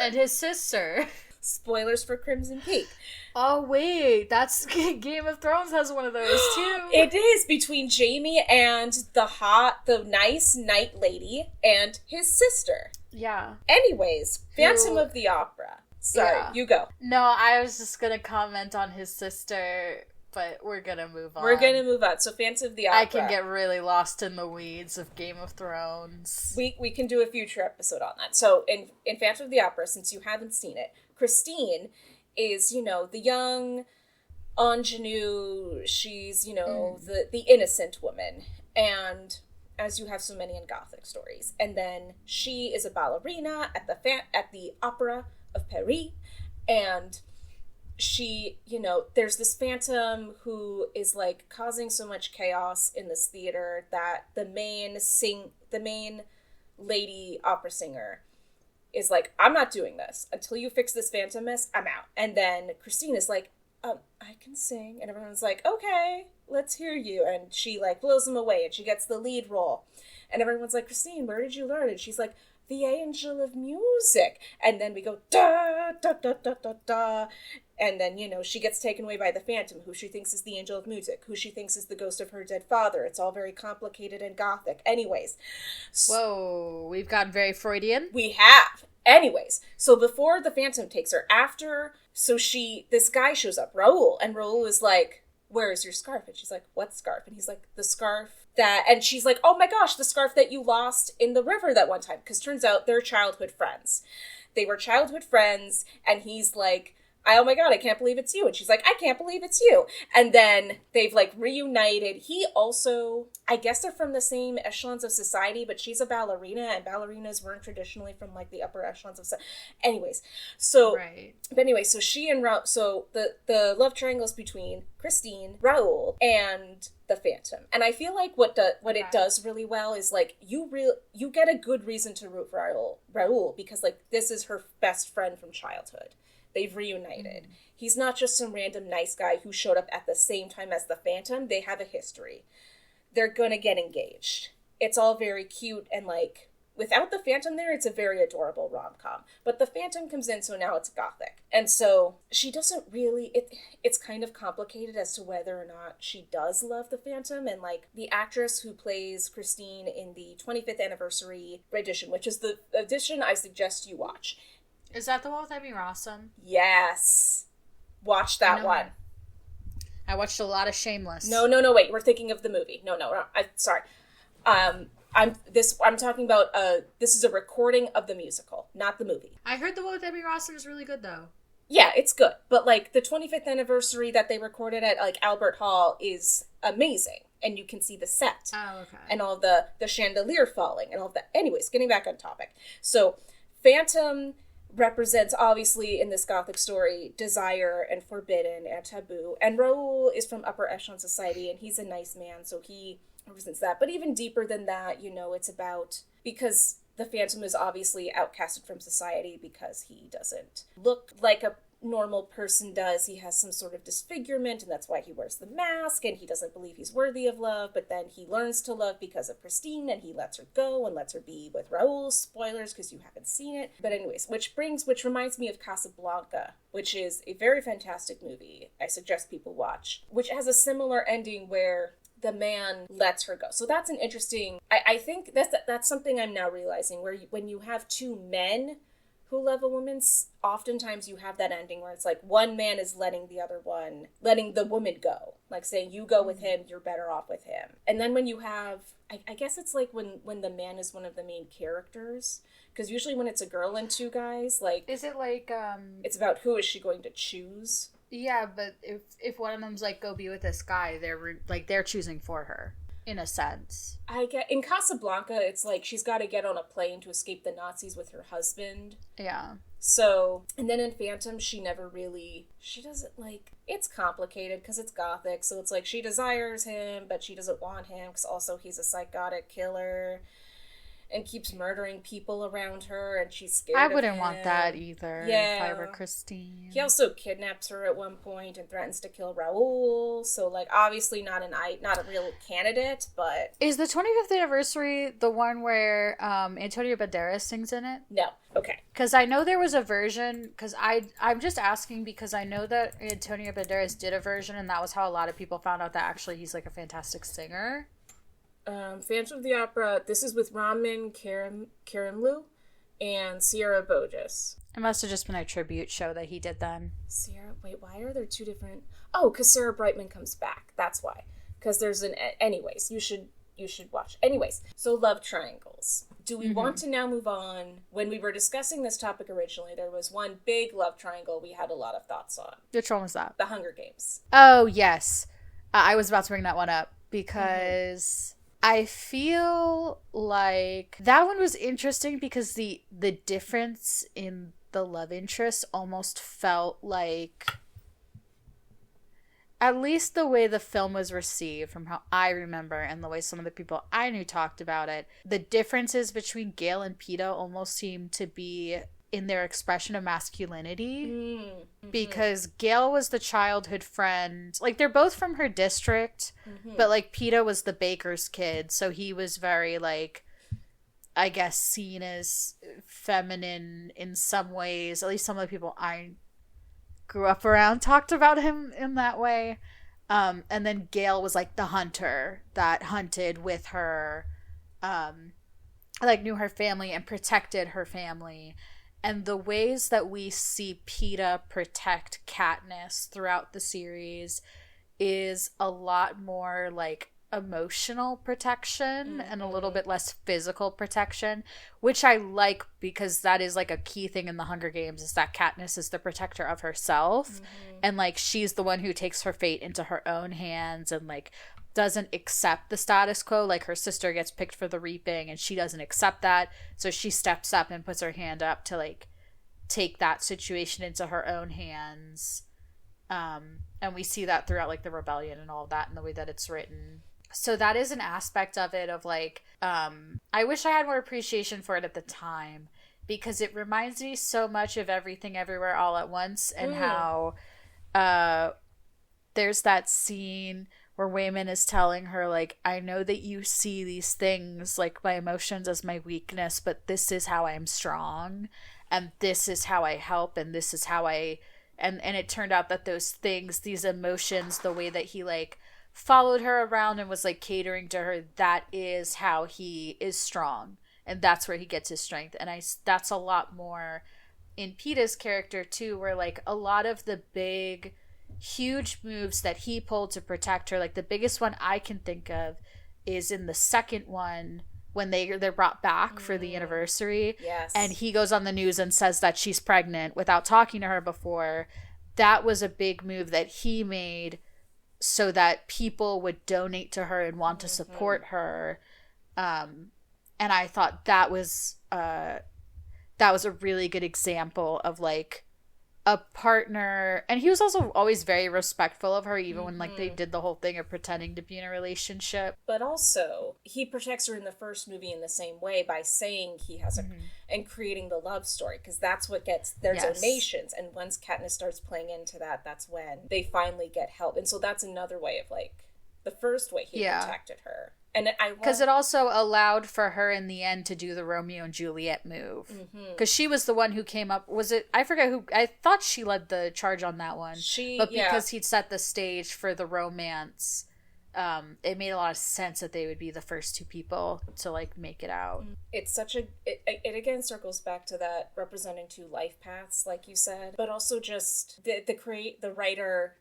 Spoilers for Crimson Peak. Oh, wait. That's Game of Thrones has one of those, too. It is between Jaime and the nice night lady and his sister. Yeah. Anyways, Phantom of the Opera. Sorry, you go. No, I was just going to comment on his sister, but we're going to move on. So Phantom of the Opera. I can get really lost in the weeds of Game of Thrones. We can do a future episode on that. So in Phantom of the Opera, since you haven't seen it, Christine is, the young ingenue, she's, the innocent woman. And as you have so many in Gothic stories. And then she is a ballerina at the Opera of Paris. And she, there's this phantom who is, like, causing so much chaos in this theater that the main lady opera singer is like, I'm not doing this. Until you fix this phantom mess, I'm out. And then Christine is like, I can sing. And everyone's like, okay, let's hear you. And she, like, blows him away and she gets the lead role. And everyone's like, Christine, where did you learn? And she's like, the angel of music. And then we go, da, da, da, da, da, da. And then, she gets taken away by the phantom, who she thinks is the angel of music, who she thinks is the ghost of her dead father. It's all very complicated and gothic. Anyways. Whoa, we've gotten very Freudian. We have. Anyways, so before the phantom takes her, this guy shows up, Raoul, and Raoul is like, where is your scarf? And she's like, what scarf? And he's like, the scarf and she's like, oh my gosh, the scarf that you lost in the river that one time. Because turns out they're childhood friends. They were childhood friends, and he's like, oh my god, I can't believe it's you. And she's like, I can't believe it's you. And then they've like reunited. He also, I guess they're from the same echelons of society, but she's a ballerina, and ballerinas weren't traditionally from like the upper echelons of society. Anyways, so right. But anyway, so she and so the love triangles between Christine, Raoul, and the Phantom. And I feel like what it does really well is like you get a good reason to root for Raoul because like this is her best friend from childhood. They've reunited. Mm-hmm. He's not just some random nice guy who showed up at the same time as the Phantom. They have a history. They're gonna get engaged. It's all very cute, and like without the Phantom there, it's a very adorable rom-com. But the Phantom comes in, so now it's gothic. And so she doesn't really... It's kind of complicated as to whether or not she does love the Phantom. And, like, the actress who plays Christine in the 25th anniversary edition, which is the edition I suggest you watch. Is that the one with Emmy Rossum? Yes. Watch that one. I watched a lot of Shameless. No, wait. We're thinking of the movie. No, sorry. I'm talking about this is a recording of the musical, not the movie. I heard the one with Emmy Rossum is really good though. Yeah, it's good. But like the 25th anniversary that they recorded at like Albert Hall is amazing. And you can see the set. Oh, okay. And all the chandelier falling and all of that. Anyways, getting back on topic. So Phantom represents, obviously, in this gothic story, desire and forbidden and taboo. And Raoul is from upper echelon society, and he's a nice man, so he represents that. But even deeper than that, you know, it's about, because the Phantom is obviously outcasted from society because he doesn't look like a normal person does. He has some sort of disfigurement, and that's why he wears the mask, and he doesn't believe he's worthy of love, but then he learns to love because of Christine, and he lets her go and lets her be with Raoul. Spoilers, because you haven't seen it. But anyways, which reminds me of Casablanca, which is a very fantastic movie I suggest people watch, which has a similar ending where the man lets her go. So that's an interesting... I think that's something I'm now realizing, where when you have two men who love a woman, oftentimes you have that ending where it's like one man is letting the woman go. Like saying, you go with him, you're better off with him. And then when you have... I guess it's like when the man is one of the main characters. Because usually when it's a girl and two guys, like... Is it like... It's about who is she going to choose. Yeah, but if one of them's like, go be with this guy, they're choosing for her, in a sense. In Casablanca, it's like she's got to get on a plane to escape the Nazis with her husband. Yeah. So, and then in Phantom, she doesn't like, it's complicated because it's gothic, so it's like she desires him, but she doesn't want him because also he's a psychotic killer and keeps murdering people around her, and she's scared of him. I wouldn't want that either, if I were Christine. He also kidnaps her at one point and threatens to kill Raoul, so, like, obviously not a real candidate, but... Is the 25th anniversary the one where Antonio Banderas sings in it? No. Okay. Because I know there was a version, because I'm just asking because I know that Antonio Banderas did a version, and that was how a lot of people found out that actually he's, like, a fantastic singer. Phantom of the Opera, this is with Ramin Karimloo and Sierra Bojas. It must have just been a tribute show that he did then. Why are there two different... Oh, because Sarah Brightman comes back. That's why. Because there's an... Anyways, you should watch. Anyways, so love triangles. Do we want to now move on? When we were discussing this topic originally, there was one big love triangle we had a lot of thoughts on. Which one was that? The Hunger Games. Oh, yes. I was about to bring that one up because... I feel like that one was interesting because the difference in the love interest almost felt like, at least the way the film was received from how I remember and the way some of the people I knew talked about it, the differences between Gail and Peeta almost seemed to be in their expression of masculinity. Because Gail was the childhood friend, like they're both from her district, but like Peeta was the baker's kid, so he was very like, I guess, seen as feminine in some ways. At least some of the people I grew up around talked about him in that way. And then Gail was like the hunter that hunted with her, like knew her family and protected her family. And the ways that we see Peeta protect Katniss throughout the series is a lot more like emotional protection and a little bit less physical protection, which I like because that is like a key thing in the Hunger Games, is that Katniss is the protector of herself, and like she's the one who takes her fate into her own hands and like doesn't accept the status quo. Like her sister gets picked for the reaping and she doesn't accept that, so she steps up and puts her hand up to like take that situation into her own hands. And we see that throughout like the rebellion and all of that in the way that it's written. So that is an aspect of it of like, I wish I had more appreciation for it at the time, because it reminds me so much of Everything Everywhere All at Once, and how there's that scene where Wayman is telling her, like, I know that you see these things, like my emotions as my weakness, but this is how I'm strong, and this is how I help, and this is how I... And it turned out that those things, these emotions, the way that he, like, followed her around and was, like, catering to her, that is how he is strong. And that's where he gets his strength. And that's a lot more in Peeta's character, too, where, like, a lot of the big, huge moves that he pulled to protect her, like, the biggest one I can think of is in the second one, when they're brought back for the anniversary. Yes. And he goes on the news and says that she's pregnant without talking to her before. That was a big move that he made so that people would donate to her and want to support her. And I thought that was a really good example of like a partner, and he was also always very respectful of her, even when like they did the whole thing of pretending to be in a relationship. But also, he protects her in the first movie in the same way by saying he has and creating the love story, because that's what gets their donations. And once Katniss starts playing into that, that's when they finally get help. And so that's another way of like the first way he protected her. And because it also allowed for her in the end to do the Romeo and Juliet move, because she was the one who came up. Was it? I forget who. I thought she led the charge on that one. But because he'd set the stage for the romance, it made a lot of sense that they would be the first two people to like make it out. It's such a. It again circles back to that representing two life paths, like you said, but also just the writer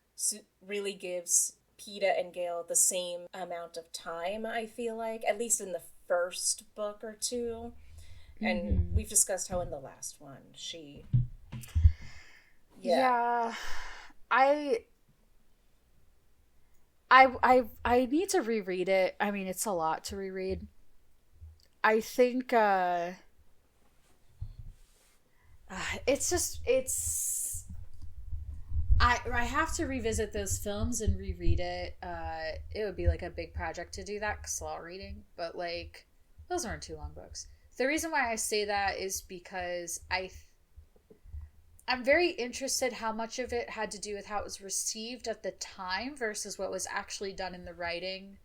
really gives Peeta and Gale the same amount of time, I feel like, at least in the first book or two. And we've discussed how in the last one she I need to reread it. I mean, it's a lot to reread. I think I have to revisit those films and reread it. It would be like a big project to do that, because a lot of reading, but like those aren't too long books. The reason why I say that is because I'm very interested how much of it had to do with how it was received at the time versus what was actually done in the writing,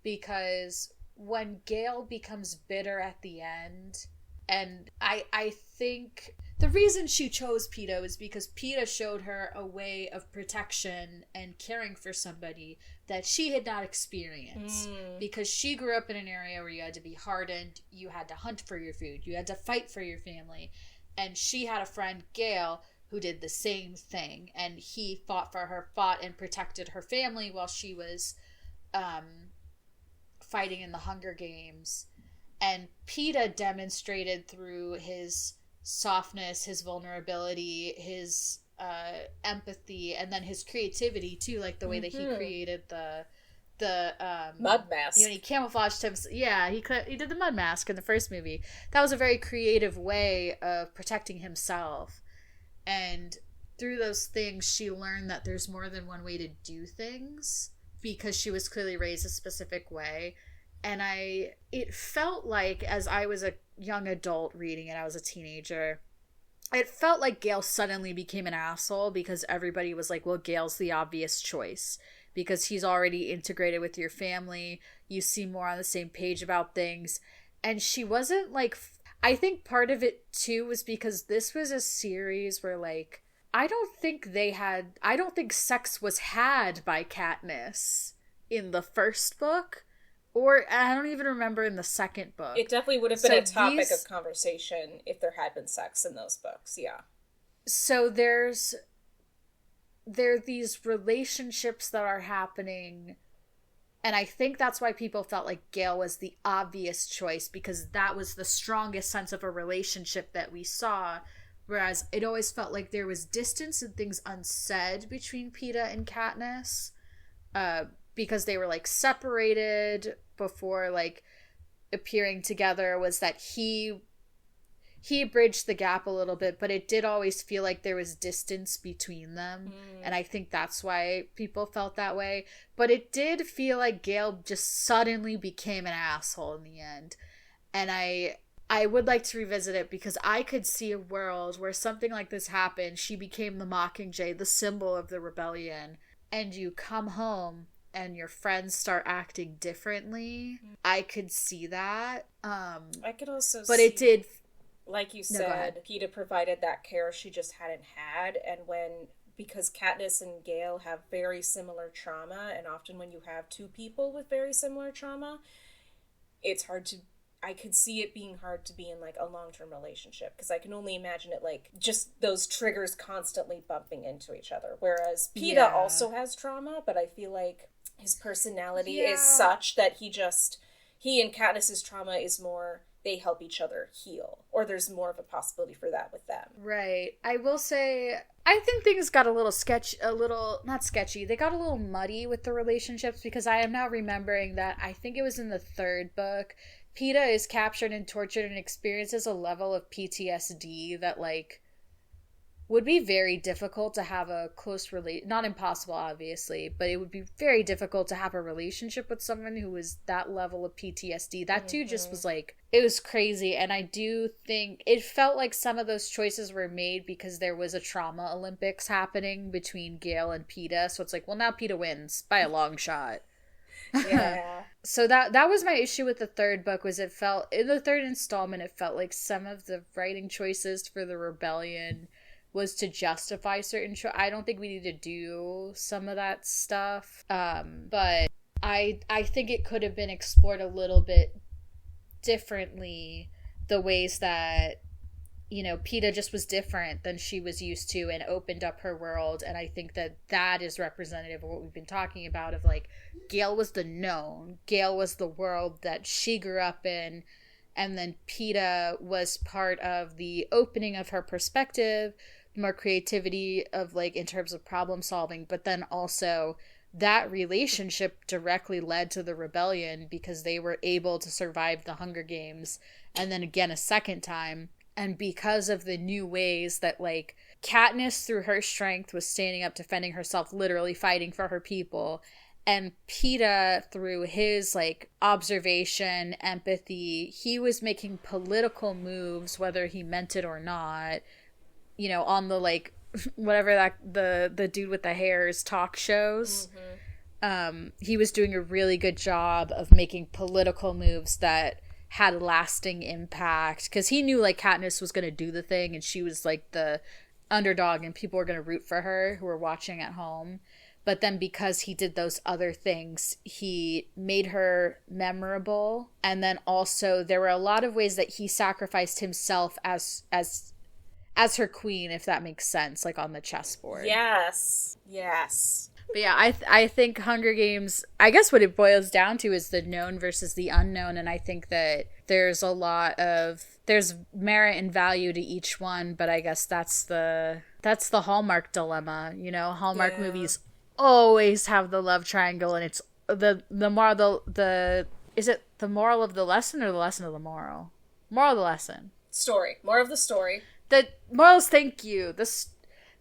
because when Gale becomes bitter at the end, and I think the reason she chose Peeta is because Peeta showed her a way of protection and caring for somebody that she had not experienced. Because she grew up in an area where you had to be hardened, you had to hunt for your food, you had to fight for your family. And she had a friend, Gale, who did the same thing. And he fought for her, fought and protected her family while she was fighting in the Hunger Games. And Peeta demonstrated through his softness, his vulnerability, his empathy, and then his creativity too, like the way that he created the mud mask. You know, he camouflaged him. Yeah, he did the mud mask in the first movie. That was a very creative way of protecting himself. And through those things, she learned that there's more than one way to do things, because she was clearly raised a specific way. And it felt like, as I was a young adult reading it, I was a teenager, it felt like Gale suddenly became an asshole because everybody was like, well, Gale's the obvious choice because he's already integrated with your family. You seem more on the same page about things. And she wasn't like, I think part of it too was because this was a series where like, I don't think sex was had by Katniss in the first book. Or I don't even remember in the second book. It definitely would have been a topic of conversation if there had been sex in those books, yeah. So there are these relationships that are happening And I think that's why people felt like Gale was the obvious choice, because that was the strongest sense of a relationship that we saw. Whereas it always felt like there was distance and things unsaid between Peeta and Katniss, because they were like separated before like appearing together. Was that he bridged the gap a little bit, but it did always feel like there was distance between them. And I think that's why people felt that way. But it did feel like Gale just suddenly became an asshole in the end. And I would like to revisit it, because I could see a world where something like this happened. She became the Mockingjay, the symbol of the rebellion, and you come home and your friends start acting differently. I could see that. I could also but see, it did, like you No, go ahead. said, Peeta provided that care she just hadn't had, and because Katniss and Gale have very similar trauma, and often when you have two people with very similar trauma, I could see it being hard to be in like a long-term relationship, because I can only imagine it like just those triggers constantly bumping into each other. Whereas Peeta also has trauma, but I feel like his personality is such that he and Katniss's trauma is more, they help each other heal, or there's more of a possibility for that with them. Right. I will say, I think things got not sketchy, they got a little muddy with the relationships, because I am now remembering that I think it was in the third book, Peeta is captured and tortured and experiences a level of PTSD that, like, would be very difficult to have a close not impossible, obviously, but it would be very difficult to have a relationship with someone who was that level of PTSD. That too just was, like, it was crazy, and I do think it felt like some of those choices were made because there was a trauma Olympics happening between Gale and Peeta, so it's like, well, now Peeta wins by a long shot. Yeah. So that was my issue with the third book, was it felt, in the third installment, it felt like some of the writing choices for the rebellion was to justify certain I don't think we need to do some of that stuff. But I think it could have been explored a little bit differently, the ways that, you know, Peeta just was different than she was used to and opened up her world. And I think that is representative of what we've been talking about, of like, Gale was the known. Gale was the world that she grew up in. And then Peeta was part of the opening of her perspective, more creativity of, like, in terms of problem solving. But then also that relationship directly led to the rebellion, because they were able to survive the Hunger Games. And then again, a second time. And because of the new ways that, like, Katniss, through her strength, was standing up, defending herself, literally fighting for her people. And Peeta, through his, like, observation, empathy, he was making political moves, whether he meant it or not, you know, on the, like, whatever that, the dude with the hairs talk shows. He was doing a really good job of making political moves that had lasting impact, because he knew, like, Katniss was going to do the thing, and she was, like, the underdog, and people were going to root for her who were watching at home. But then because he did those other things, he made her memorable. And then also there were a lot of ways that he sacrificed himself as her queen, if that makes sense, like on the chessboard. Yes. But yeah, I think Hunger Games, I guess what it boils down to is the known versus the unknown. And I think that there's there's merit and value to each one, but I guess that's the Hallmark dilemma. You know, Hallmark movies always have the love triangle, and it's the moral, is it the moral of the lesson or the lesson of the moral? Moral of the lesson. Story. More of the story. The morals, thank you.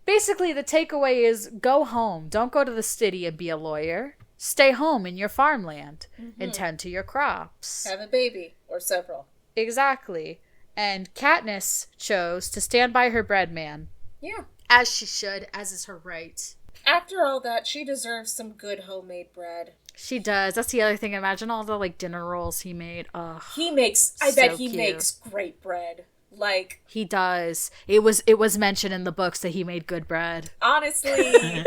Basically, the takeaway is go home. Don't go to the city and be a lawyer. Stay home in your farmland and tend to your crops. Have a baby, or several. Exactly. And Katniss chose to stand by her bread man. Yeah. As she should, as is her right. After all that, she deserves some good homemade bread. She does. That's the other thing. Imagine all the, like, dinner rolls he made. Ugh. I bet he makes great bread. Like, he does. It was mentioned in the books that he made good bread. Honestly.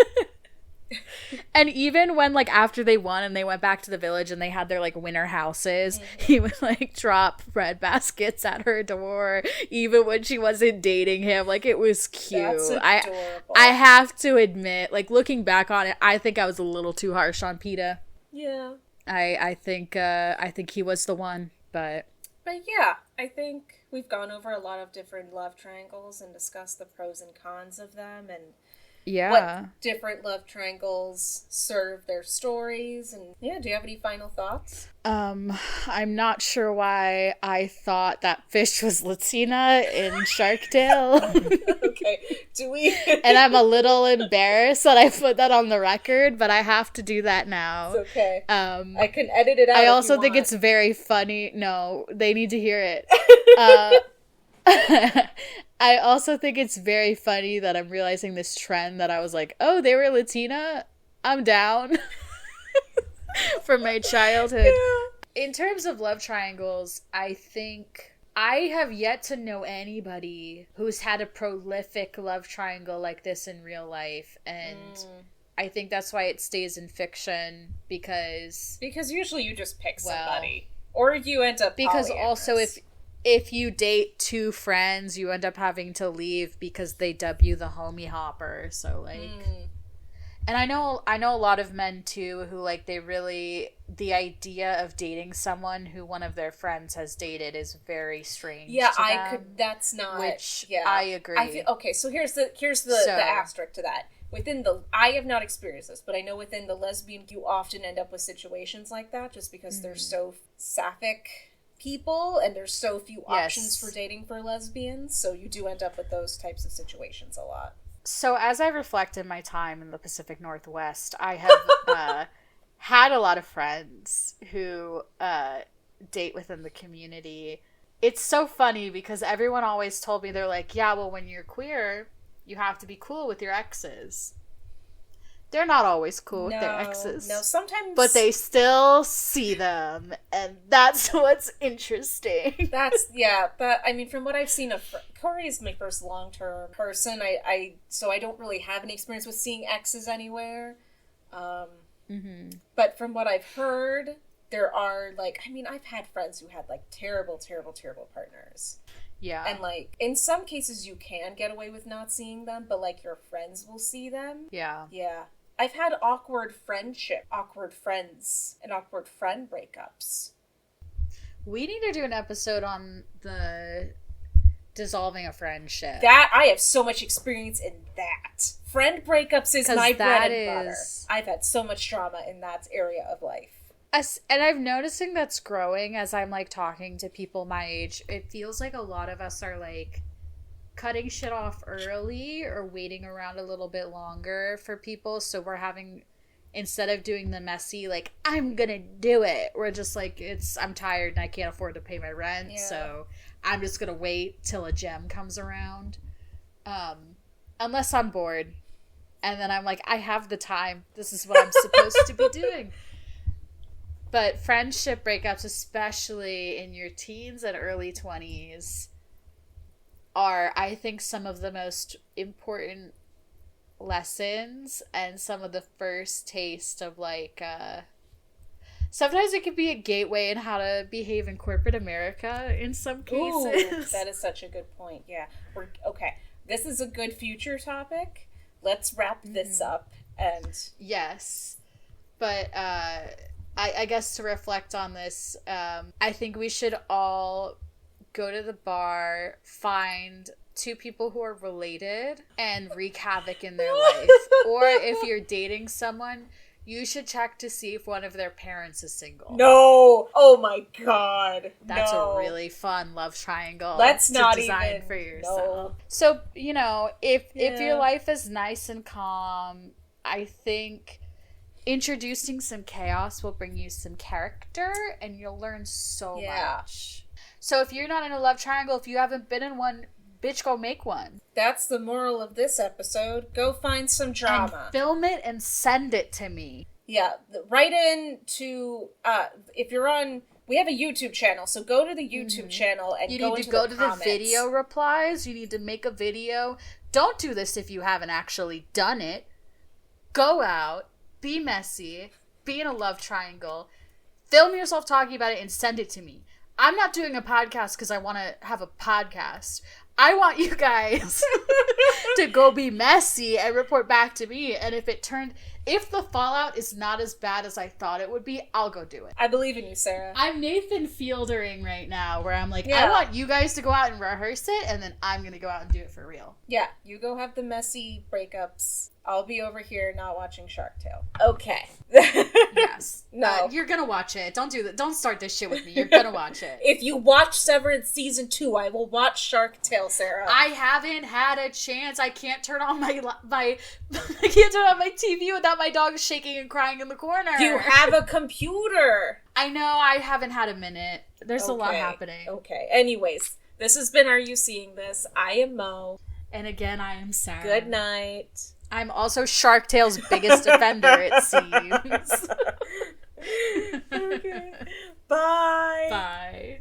And even when, like, after they won and they went back to the village and they had their, like, winter houses, he would, like, drop bread baskets at her door, even when she wasn't dating him. Like, it was cute. That's adorable. I have to admit, like, looking back on it, I think I was a little too harsh on Peeta. Yeah. I think he was the one, but yeah, I think we've gone over a lot of different love triangles and discussed the pros and cons of them and yeah. what different love triangles serve their stories. And yeah, do you have any final thoughts? I'm not sure why I thought that fish was Latina in Shark Tale. Okay, do we? And I'm a little embarrassed that I put that on the record, but I have to do that now. It's okay. I can edit it out. I also think it's very funny. No, they need to hear it. I also think it's very funny that I'm realizing this trend that I was like, oh, they were Latina? I'm down. From my childhood. Yeah. In terms of love triangles, I think I have yet to know anybody who's had a prolific love triangle like this in real life, and I think that's why it stays in fiction, because usually you just pick somebody, or you end up because polyamorous. Also if you date two friends, you end up having to leave because they dub you the homie hopper. So like, and I know a lot of men too who like the idea of dating someone who one of their friends has dated is very strange. Yeah, to them, that's not. Which yeah, I agree. Okay, so here's the asterisk to that. I have not experienced this, but I know within the lesbian, you often end up with situations like that just because they're so sapphic people and there's so few options for dating for lesbians, so you do end up with those types of situations a lot. So as I reflect in my time in the Pacific Northwest, I have had a lot of friends who date within the community. It's so funny because everyone always told me, they're like, yeah, well, when you're queer, you have to be cool with your exes. They're not always cool with their exes. No, sometimes. But they still see them, and that's what's interesting. But I mean, from what I've seen of Corey is my first long-term person. So I don't really have any experience with seeing exes anywhere. But from what I've heard, there are I've had friends who had terrible, terrible, terrible partners. Yeah. And in some cases you can get away with not seeing them, but your friends will see them. Yeah. Yeah. I've had awkward friendship, awkward friends, and awkward friend breakups. We need to do an episode on the dissolving a friendship. That, I have so much experience in that. Friend breakups is my bread and butter. I've had so much drama in that area of life. And I'm noticing that's growing as I'm talking to people my age. It feels like a lot of us are cutting shit off early or waiting around a little bit longer for people. So we're having, instead of doing the messy, I'm gonna do it, we're just I'm tired and I can't afford to pay my rent. Yeah. So I'm just gonna wait till a gem comes around. Unless I'm bored. And then I'm I have the time. This is what I'm supposed to be doing. But friendship breakups, especially in your teens and early 20s, are, I think, some of the most important lessons and some of the first taste of sometimes it can be a gateway in how to behave in corporate America in some cases. Ooh, that is such a good point. Yeah. Okay. This is a good future topic. Let's wrap this up. And yes. But I guess to reflect on this, I think we should all go to the bar, find two people who are related, and wreak havoc in their life. Or if you're dating someone, you should check to see if one of their parents is single. No! Oh my god. That's a really fun love triangle. Let's not design even for yourself. No. So, if your life is nice and calm, I think introducing some chaos will bring you some character, and you'll learn so much. So if you're not in a love triangle, if you haven't been in one, bitch, go make one. That's the moral of this episode. Go find some drama. And film it and send it to me. Yeah, write in to, if you're on, we have a YouTube channel, so go to the YouTube channel and go into the comments. You need to go to the video replies. You need to make a video. Don't do this if you haven't actually done it. Go out, be messy, be in a love triangle, film yourself talking about it, and send it to me. I'm not doing a podcast because I want to have a podcast. I want you guys to go be messy and report back to me. And if the fallout is not as bad as I thought it would be, I'll go do it. I believe in you, Sarah. I'm Nathan Fieldering right now, where I'm like, I want you guys to go out and rehearse it, and then I'm going to go out and do it for real. Yeah, you go have the messy breakups. I'll be over here not watching Shark Tale. Okay. Yes. No. You're going to watch it. Don't do that. Don't start this shit with me. You're going to watch it. If you watch Severance Season 2, I will watch Shark Tale, Sarah. I haven't had a chance. I can't turn on my I can't turn on my TV without my dog shaking and crying in the corner. You have a computer. I know. I haven't had a minute. There's a lot happening. Okay. Anyways, this has been Are You Seeing This? I am Mo. And again, I am Sarah. Good night. I'm also Shark Tale's biggest offender, it seems. Okay. Bye. Bye.